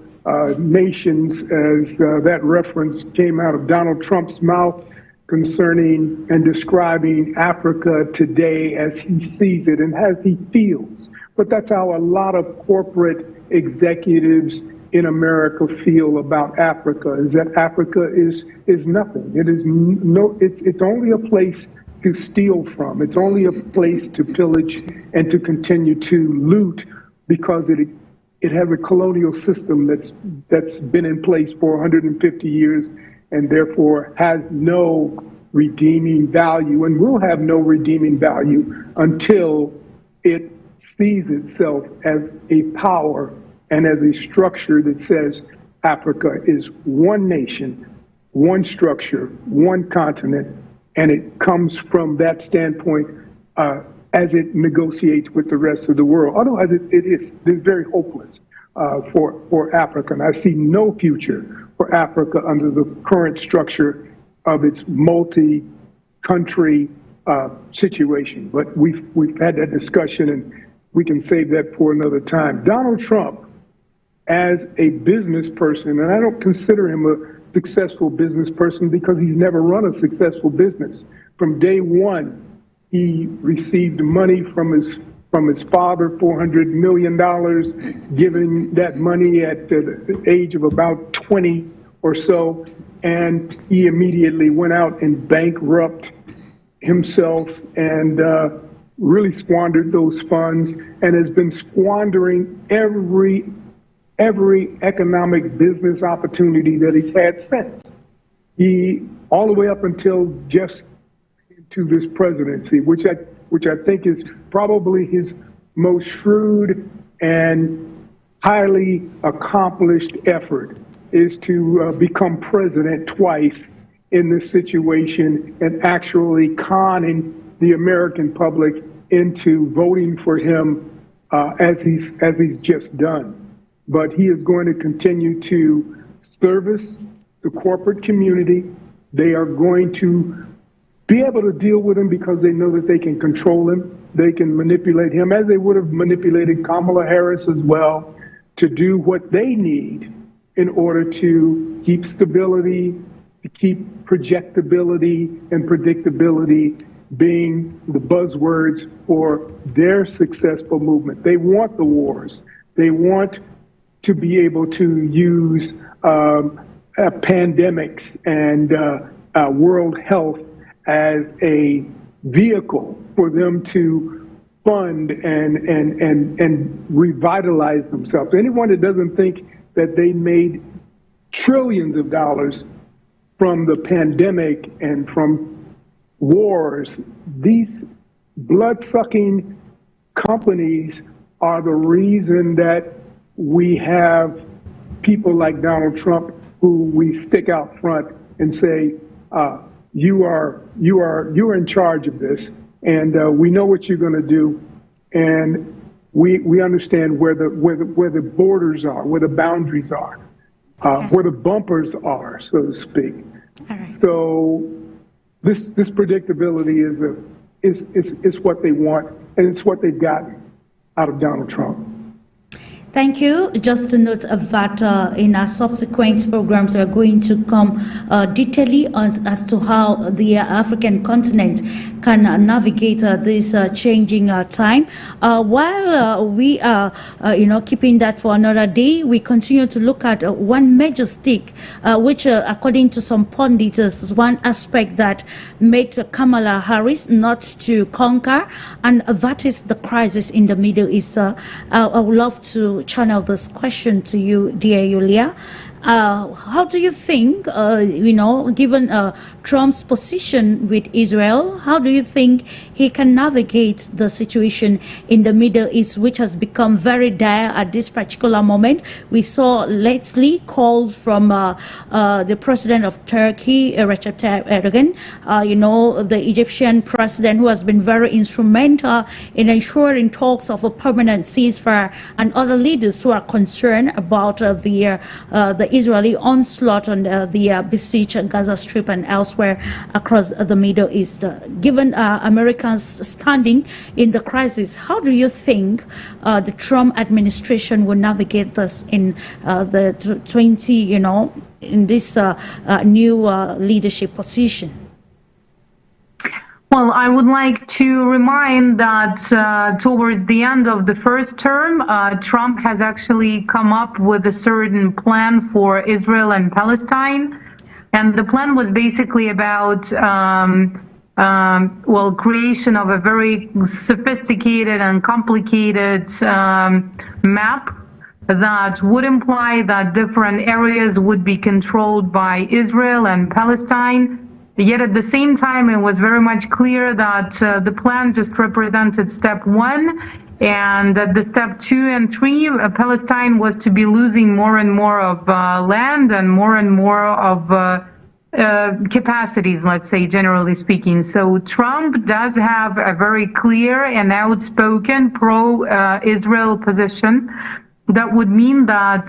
nations, as that reference came out of Donald Trump's mouth concerning and describing Africa today as he sees it and as he feels. But that's how a lot of corporate executives in America feel about Africa, is that Africa is nothing. It is it's only a place to steal from. It's only a place to pillage and to continue to loot, because it has a colonial system that's been in place for 150 years and therefore has no redeeming value and will have no redeeming value until it sees itself as a power and as a structure that says Africa is one nation, one structure, one continent, and it comes from that standpoint as it negotiates with the rest of the world. Otherwise, it's very hopeless for Africa. And I see no future for Africa under the current structure of its multi-country situation. But we've had that discussion, and we can save that for another time. Donald Trump, as a business person, and I don't consider him a successful business person because he's never run a successful business. From day one, he received money from his father, $400 million, giving that money at the age of about 20 or so, and he immediately went out and bankrupted himself and really squandered those funds, and has been squandering every economic business opportunity that he's had since. He, all the way up until just to this presidency, which I think is probably his most shrewd and highly accomplished effort, is to become president twice in this situation and actually conning the American public into voting for him as he's just done. But he is going to continue to service the corporate community. They are going to be able to deal with him because they know that they can control him. They can manipulate him, as they would have manipulated Kamala Harris as well, to do what they need in order to keep stability, to keep projectability and predictability being the buzzwords for their successful movement. They want the wars. They want to be able to use pandemics and world health as a vehicle for them to fund and revitalize themselves. Anyone that doesn't think that they made trillions of dollars from the pandemic and from wars, these blood-sucking companies are the reason that we have people like Donald Trump who we stick out front and say, you're in charge of this, and we know what you're going to do, and we understand where the borders are, where the boundaries are, where the bumpers are, so to speak. All right. So this predictability is what they want, and it's what they've gotten out of Donald Trump. Thank you. Just to note that in our subsequent programs, we are going to come detailing as to how the African continent can navigate this changing time. While we are, keeping that for another day, we continue to look at one major stake, which, according to some pundits, is one aspect that made Kamala Harris not to conquer, and that is the crisis in the Middle East. I would love to channel this question to you, dear Yulia. How do you think, given Trump's position with Israel, how do you think he can navigate the situation in the Middle East, which has become very dire at this particular moment? We saw lately calls from the president of Turkey, Recep Tayyip Erdogan, the Egyptian president, who has been very instrumental in ensuring talks of a permanent ceasefire, and other leaders who are concerned about the Israeli onslaught on the besieged Gaza Strip and elsewhere across the Middle East. Given America's standing in the crisis, how do you think the Trump administration will navigate this in the in this new leadership position? Well, I would like to remind that towards the end of the first term, Trump has actually come up with a certain plan for Israel and Palestine. And the plan was basically about, creation of a very sophisticated and complicated map that would imply that different areas would be controlled by Israel and Palestine. Yet at the same time, it was very much clear that the plan just represented step one, and that the step 2 and 3, Palestine was to be losing more and more of land and more of capacities, let's say, generally speaking. So Trump does have a very clear and outspoken pro-Israel position. That would mean that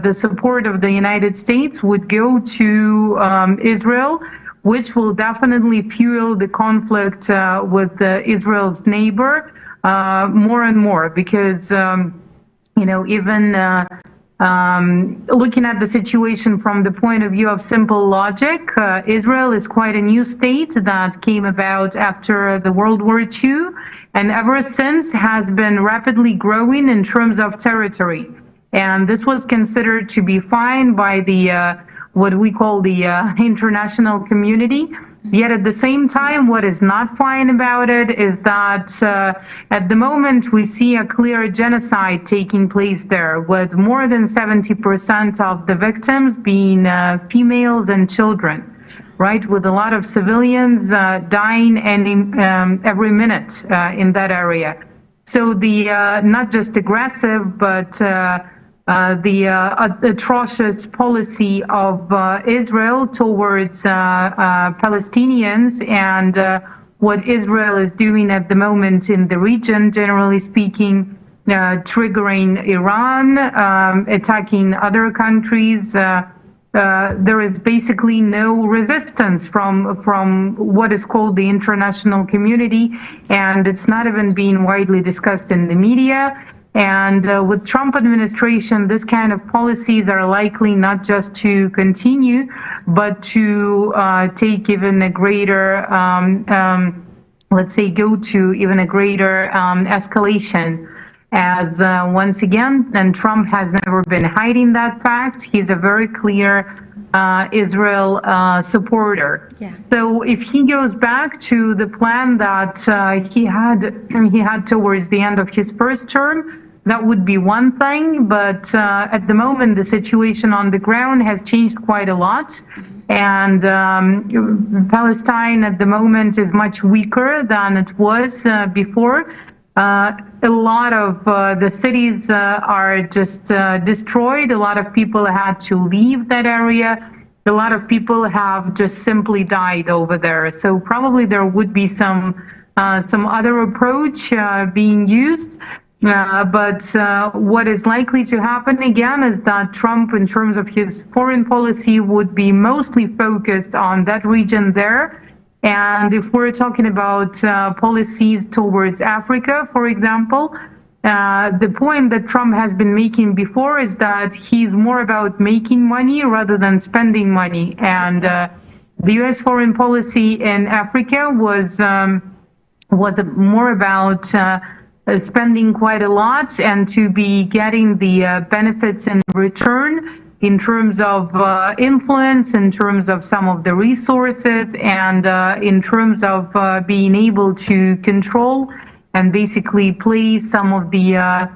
the support of the United States would go to Israel, which will definitely fuel the conflict with Israel's neighbor more and more, because even looking at the situation from the point of view of simple logic, Israel is quite a new state that came about after the World War II, and ever since has been rapidly growing in terms of territory. And this was considered to be fine by the what we call the international community. Yet at the same time, what is not fine about it is that at the moment we see a clear genocide taking place there, with more than 70% of the victims being females and children, right? With a lot of civilians dying every minute in that area. So the not just aggressive, but the atrocious policy of Israel towards Palestinians, and what Israel is doing at the moment in the region, generally speaking, triggering Iran, attacking other countries. There is basically no resistance from what is called the international community, and it's not even being widely discussed in the media. And with Trump administration, this kind of policies are likely not just to continue, but to take even a greater, let's say, go to even a greater escalation. As once again, and Trump has never been hiding that fact, he's a very clear Israel supporter. Yeah. So if he goes back to the plan that he had towards the end of his first term, that would be one thing. But at the moment, the situation on the ground has changed quite a lot. And Palestine at the moment is much weaker than it was before. A lot of the cities are just destroyed. A lot of people had to leave that area. A lot of people have just simply died over there. So probably there would be some other approach being used. But what is likely to happen again is that Trump, in terms of his foreign policy, would be mostly focused on that region there. And if we're talking about policies towards Africa, for example, the point that Trump has been making before is that he's more about making money rather than spending money. And the U.S. foreign policy in Africa was more about spending quite a lot and to be getting the benefits in return, in terms of influence, in terms of some of the resources, and in terms of being able to control and basically play some of the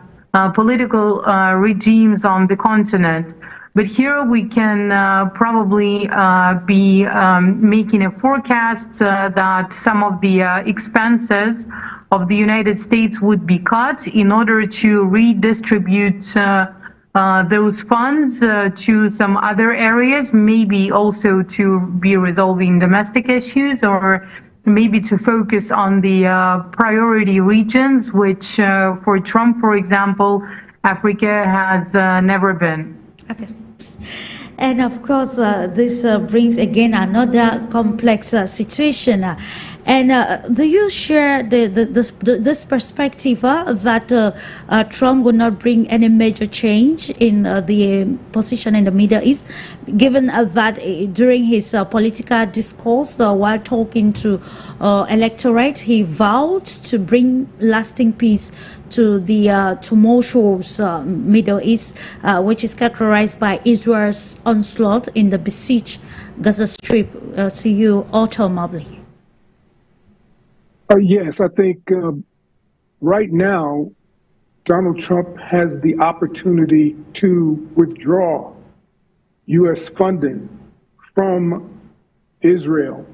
political regimes on the continent. But here we can probably be making a forecast that some of the expenses of the United States would be cut in order to redistribute those funds to some other areas, maybe also to be resolving domestic issues, or maybe to focus on the priority regions, which for Trump, for example, Africa has never been. Okay. And of course, this brings again another complex situation. And do you share this perspective that Trump will not bring any major change in the position in the Middle East, given that during his political discourse while talking to electorate, he vowed to bring lasting peace to the tumultuous Middle East, which is characterized by Israel's onslaught in the besieged Gaza Strip. To you, Otto Mobley. Yes, I think right now, Donald Trump has the opportunity to withdraw U.S. funding from Israel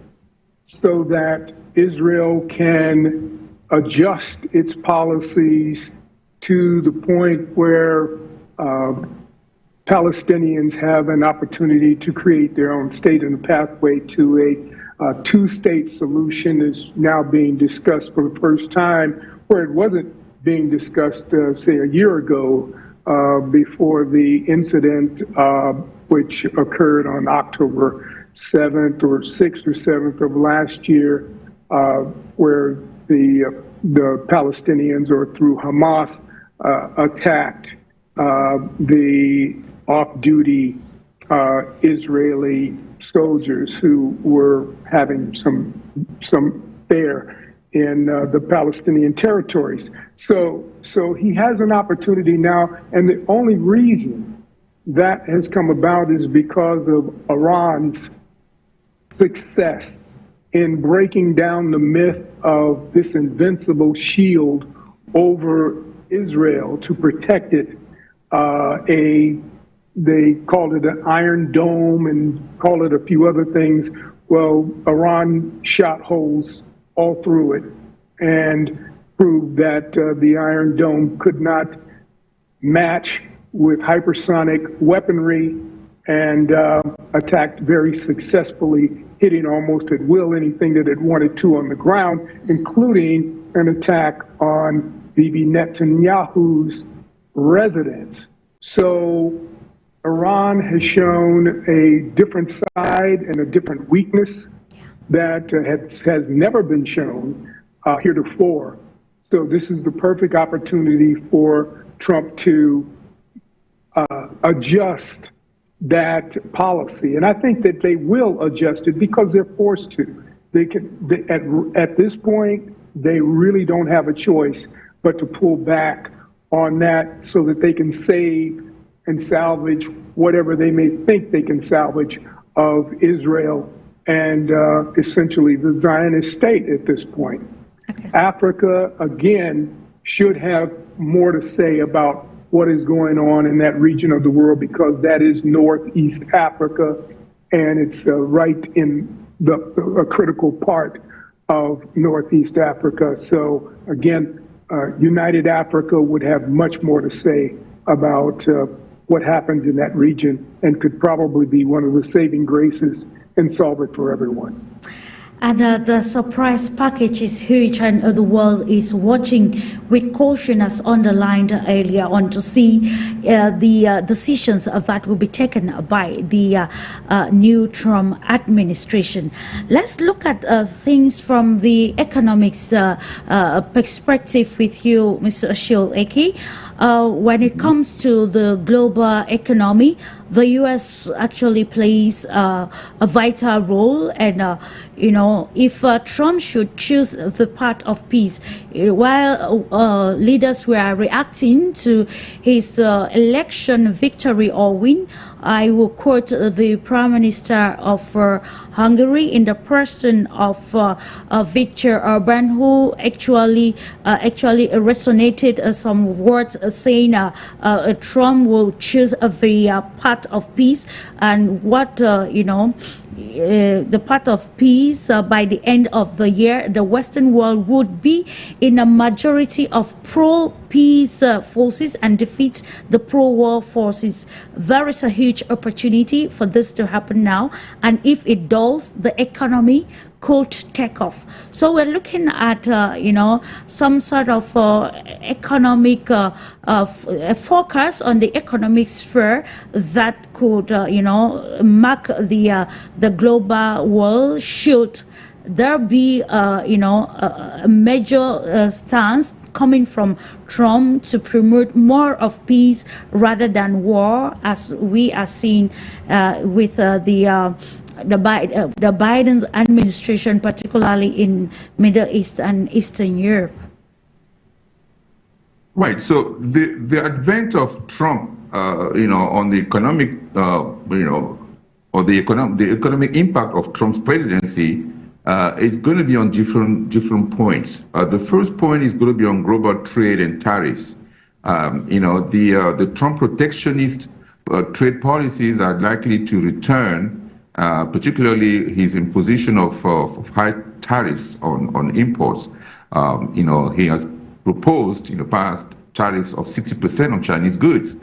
so that Israel can adjust its policies to the point where Palestinians have an opportunity to create their own state, and the pathway to a two-state solution is now being discussed for the first time, where it wasn't being discussed, say, a year ago, before the incident, which occurred on October 7th or 6th or 7th of last year, where the Palestinians, or through Hamas, attacked the off-duty Israeli soldiers who were having some fare in the Palestinian territories. So he has an opportunity now, and the only reason that has come about is because of Iran's success in breaking down the myth of this invincible shield over Israel to protect it. They called it an Iron Dome and called it a few other things. Well, Iran shot holes all through it and proved that the Iron Dome could not match with hypersonic weaponry, and attacked very successfully, hitting almost at will anything that it wanted to on the ground, including an attack on Bibi Netanyahu's residence. So Iran has shown a different side and a different weakness that has never been shown heretofore. So this is the perfect opportunity for Trump to adjust that policy. And I think that they will adjust it because they're forced to. At this point, they really don't have a choice but to pull back on that so that they can save and salvage whatever they may think they can salvage of Israel and essentially the Zionist state at this point. Okay. Africa, again, should have more to say about what is going on in that region of the world, because that is Northeast Africa, and it's right in a critical part of Northeast Africa. So again, United Africa would have much more to say about what happens in that region, and could probably be one of the saving graces and solve it for everyone. And the surprise package is huge, and the world is watching with caution, as underlined earlier on, to see the decisions that will be taken by the new Trump administration. Let's look at things from the economics perspective with you, Mr. Ashil Eki. When it comes to the global economy, the U.S. actually plays a vital role, and if Trump should choose the path of peace, while leaders were reacting to his election victory or win, I will quote the Prime Minister of Hungary in the person of Viktor Orban, who actually resonated some words saying Trump will choose the path of peace, and what the path of peace by the end of the year, the Western world would be in a majority of pro-peace forces and defeat the pro-war forces. There is a huge opportunity for this to happen now, and if it does, the economy could take off. So we're looking at some sort of economic focus on the economic sphere that could mark the global world. Should there be a major stance coming from Trump to promote more of peace rather than war, as we are seeing with the Biden administration, particularly in Middle East and Eastern Europe? Right. So the advent of Trump, on the economic, or the economic impact of Trump's presidency is going to be on different points. The first point is going to be on global trade and tariffs. The Trump protectionist trade policies are likely to return. Particularly his imposition of high tariffs on imports. He has proposed in the past tariffs of 60% on Chinese goods.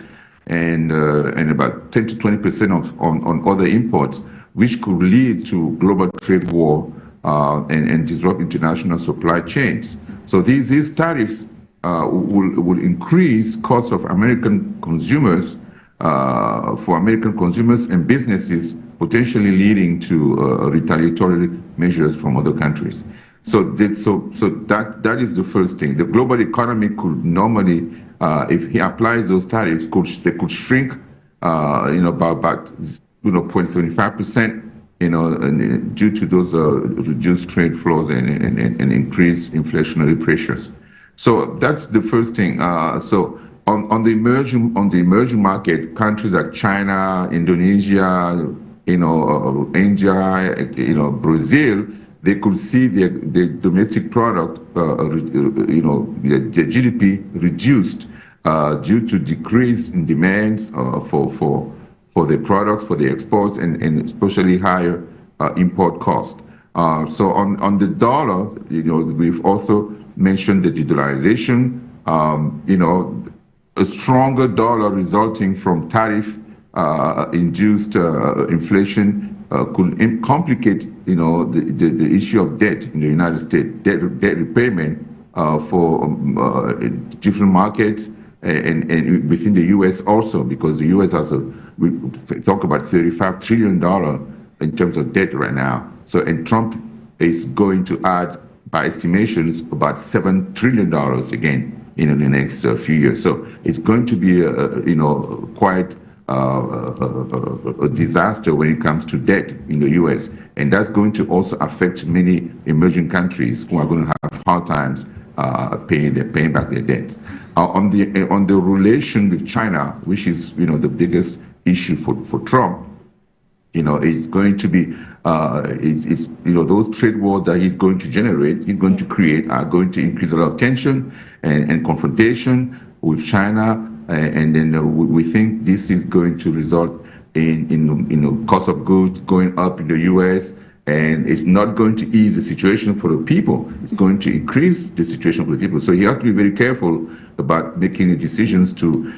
and about 10 to 20% on other imports, which could lead to global trade war and disrupt international supply chains. So these tariffs will increase costs of American consumers for American consumers and businesses, potentially leading to retaliatory measures from other countries. So that is the first thing. The global economy could normally, if he applies those tariffs, they could shrink, by about 0.75%, due to those reduced trade flows and increased inflationary pressures. So that's the first thing. So on the emerging market, countries like China, Indonesia, India, Brazil, they could see their domestic product, their GDP reduced due to decrease in demands for their products, for their exports, and especially higher import cost. So on the dollar, we've also mentioned the de-dollarization, a stronger dollar resulting from tariff induced inflation could complicate, the issue of debt in the United States, debt repayment for different markets and within the U.S. also, because the U.S. we talk about $35 trillion in terms of debt right now. So, and Trump is going to add, by estimations, about $7 trillion again in the next few years. So it's going to be, quite a disaster when it comes to debt in the U.S. And that's going to also affect many emerging countries who are going to have hard times paying back their debts. On the relation with China, which is the biggest issue for Trump, it's going to be those trade wars that he's going to generate, he's going to create, are going to increase a lot of tension and confrontation with China. And then we think this is going to result in cost of goods going up in the U.S., and it's not going to ease the situation for the people. It's going to increase the situation for the people. So he has to be very careful about making the decisions to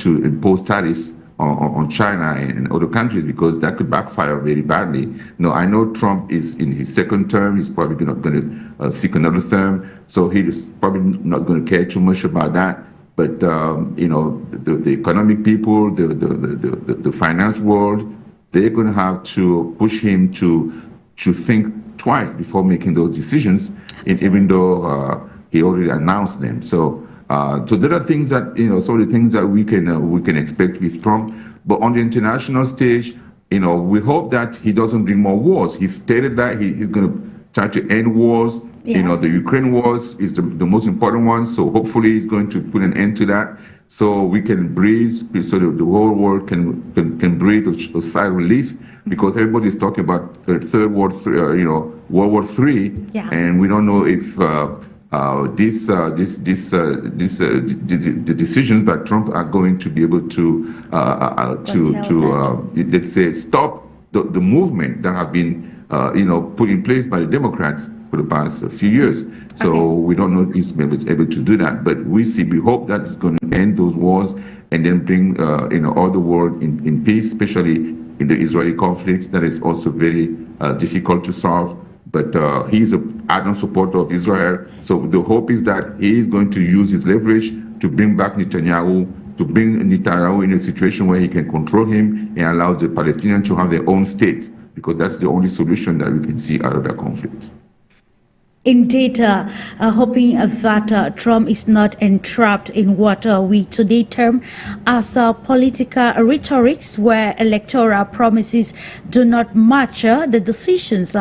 impose tariffs on China and other countries, because that could backfire very badly. I know Trump is in his second term. He's probably not going to seek another term, so he's probably not going to care too much about that. But the economic people, the finance world, they're going to have to push him to think twice before making those decisions, even though he already announced them. So there are things that some of the things that we can expect with Trump. But on the international stage, we hope that he doesn't bring more wars. He stated that he's going to try to end wars. Yeah. The Ukraine wars is the most important one. So hopefully he's going to put an end to that, so we can breathe, so the whole world can breathe a sigh of relief, because everybody is talking about World War III, yeah. And we don't know if the decisions that Trump are going to be able to let's say stop the movement that have been put in place by the Democrats for the past few years. So we don't know if he's able to do that, but we hope that it's going to end those wars and then bring all the world in peace, especially in the Israeli conflict that is also very difficult to solve. But he's an ardent supporter of Israel. So the hope is that he is going to use his leverage to bring back Netanyahu, in a situation where he can control him and allow the Palestinians to have their own state, because that's the only solution that we can see out of that conflict. Indeed, hoping that Trump is not entrapped in what we today term as political rhetorics, where electoral promises do not match the decisions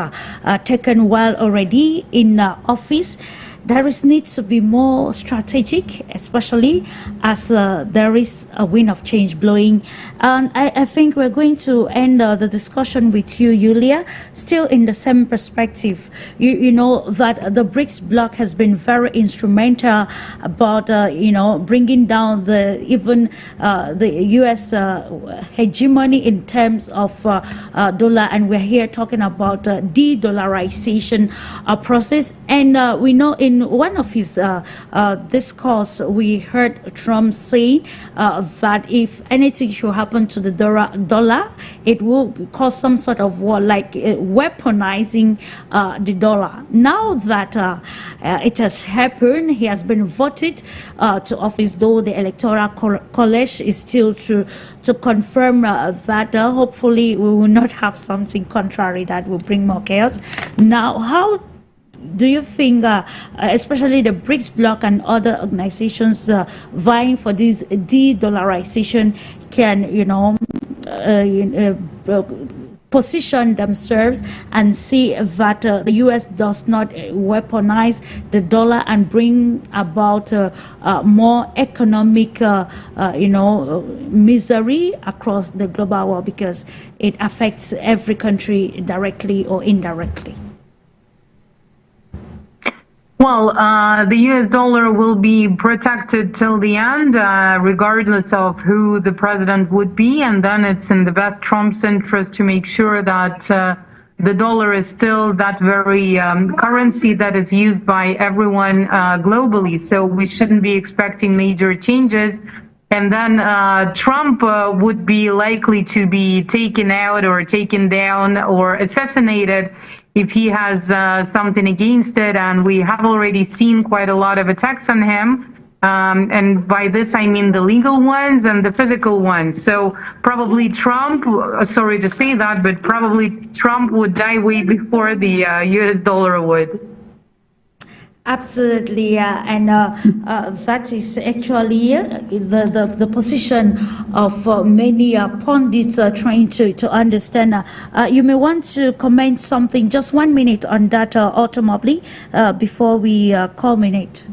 taken while already in office. There needs to be more strategic, especially as there is a wind of change blowing. And I think we're going to end the discussion with you, Yulia, still in the same perspective. You know that the BRICS bloc has been very instrumental about, bringing down the U.S. hegemony in terms of dollar. And we're here talking about de-dollarization process. And we know in in one of his discourse, we heard Trump saying that if anything should happen to the dollar, it will cause some sort of war, like weaponizing the dollar. Now that it has happened, he has been voted to office, though the Electoral College is still to confirm that hopefully we will not have something contrary that will bring more chaos. Now, how do you think, especially the BRICS bloc and other organizations vying for this de-dollarization, can, position themselves and see that the U.S. does not weaponize the dollar and bring about more economic, misery across the global world, because it affects every country directly or indirectly? Well, the US dollar will be protected till the end, regardless of who the president would be. And then it's in the best Trump's interest to make sure that the dollar is still that very currency that is used by everyone globally. So we shouldn't be expecting major changes. And then Trump would be likely to be taken out or taken down or assassinated if he has something against it. And we have already seen quite a lot of attacks on him. And by this, I mean the legal ones and the physical ones. So probably Trump, sorry to say that, but probably Trump would die way before the US dollar would. Absolutely, and that is actually the position of many pundits trying to understand. You may want to comment something, just 1 minute on that, ultimately, before we culminate.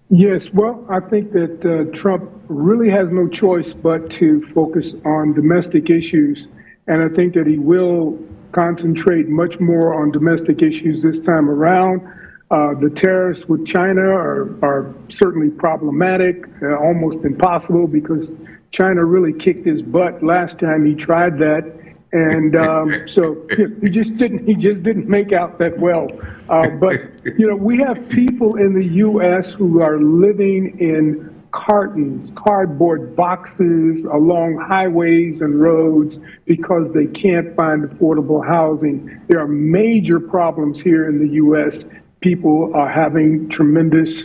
Yes, well, I think that Trump really has no choice but to focus on domestic issues, and I think that he will concentrate much more on domestic issues this time around. The tariffs with China are certainly problematic, almost impossible, because China really kicked his butt last time he tried that, and so he just didn't make out that well. But we have people in the U.S. who are living in cartons, cardboard boxes along highways and roads because they can't find affordable housing. There are major problems here in the U.S. People are having tremendous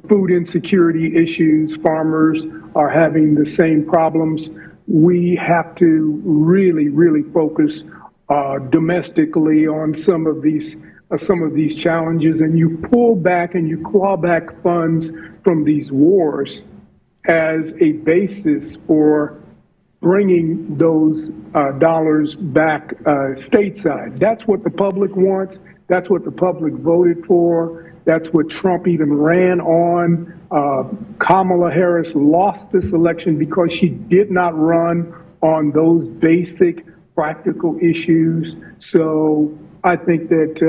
food insecurity issues. Farmers are having the same problems. We have to really, really focus domestically on some of these challenges, and you pull back and you claw back funds from these wars as a basis for bringing those dollars back stateside. That's what the public wants. That's what the public voted for. That's what Trump even ran on. Kamala Harris lost this election because she did not run on those basic practical issues. So I think that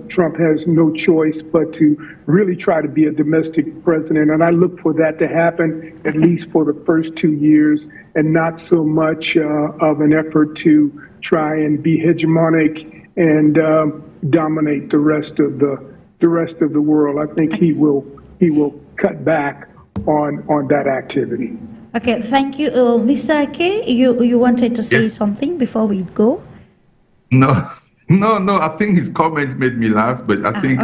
Trump has no choice but to really try to be a domestic president. And I look for that to happen, at least for the first 2 years, and not so much of an effort to try and be hegemonic and dominate the rest of the world. I think he will cut back on that activity. Okay, thank you. Mr. Ake, you wanted to say something before we go? No, I think his comments made me laugh, but I think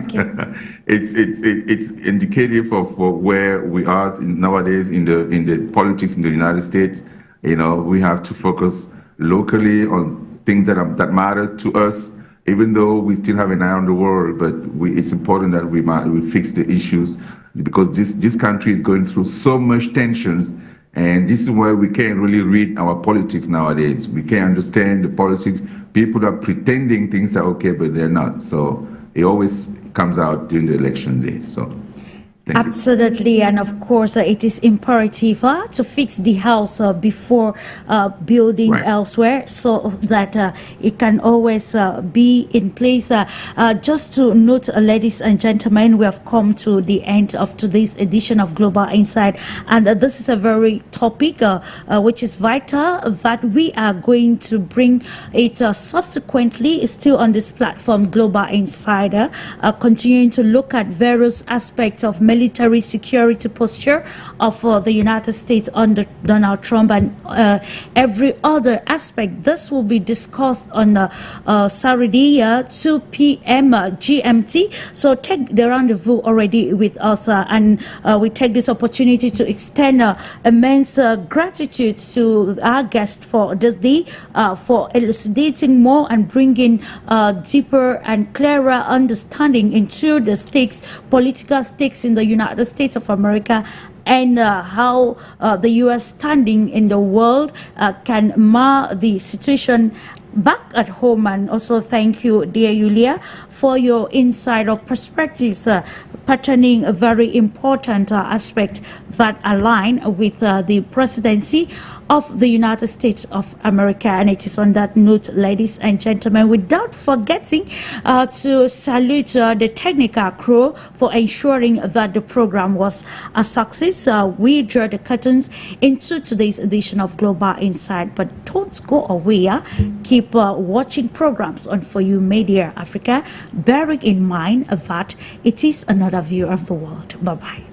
it's indicative of where we are nowadays in the politics in the United States. We have to focus locally on things that matter to us, even though we still have an eye on the world. But it's important that we fix the issues, because this country is going through so much tensions. And this is where we can't really read our politics nowadays. We can't understand the politics. People are pretending things are okay, but they're not. So it always comes out during the election day. So Thank you. Absolutely, and of course, it is imperative to fix the house before building Right. elsewhere, so that it can always be in place. Just to note, ladies and gentlemen, we have come to the end of today's edition of Global Insight, and this is a very topic which is vital that we are going to bring it subsequently, still on this platform, Global Insider, continuing to look at various aspects of military security posture of the United States under Donald Trump, and every other aspect. This will be discussed on Saturday, 2 p.m. GMT. So take the rendezvous already with us, and we take this opportunity to extend immense gratitude to our guest for this day, for elucidating more and bringing deeper and clearer understanding into the stakes, political stakes in the United States of America, and how the U.S. standing in the world can mar the situation back at home. And also thank you, dear Yulia, for your insight of perspectives patterning a very important aspect that align with the presidency of the United States of America. And it is on that note, ladies and gentlemen, without forgetting to salute the technical crew for ensuring that the program was a success. We draw the curtains into today's edition of Global Insight, but don't go away. Keep watching programs on For You Media Africa, bearing in mind that it is another view of the world. Bye-bye.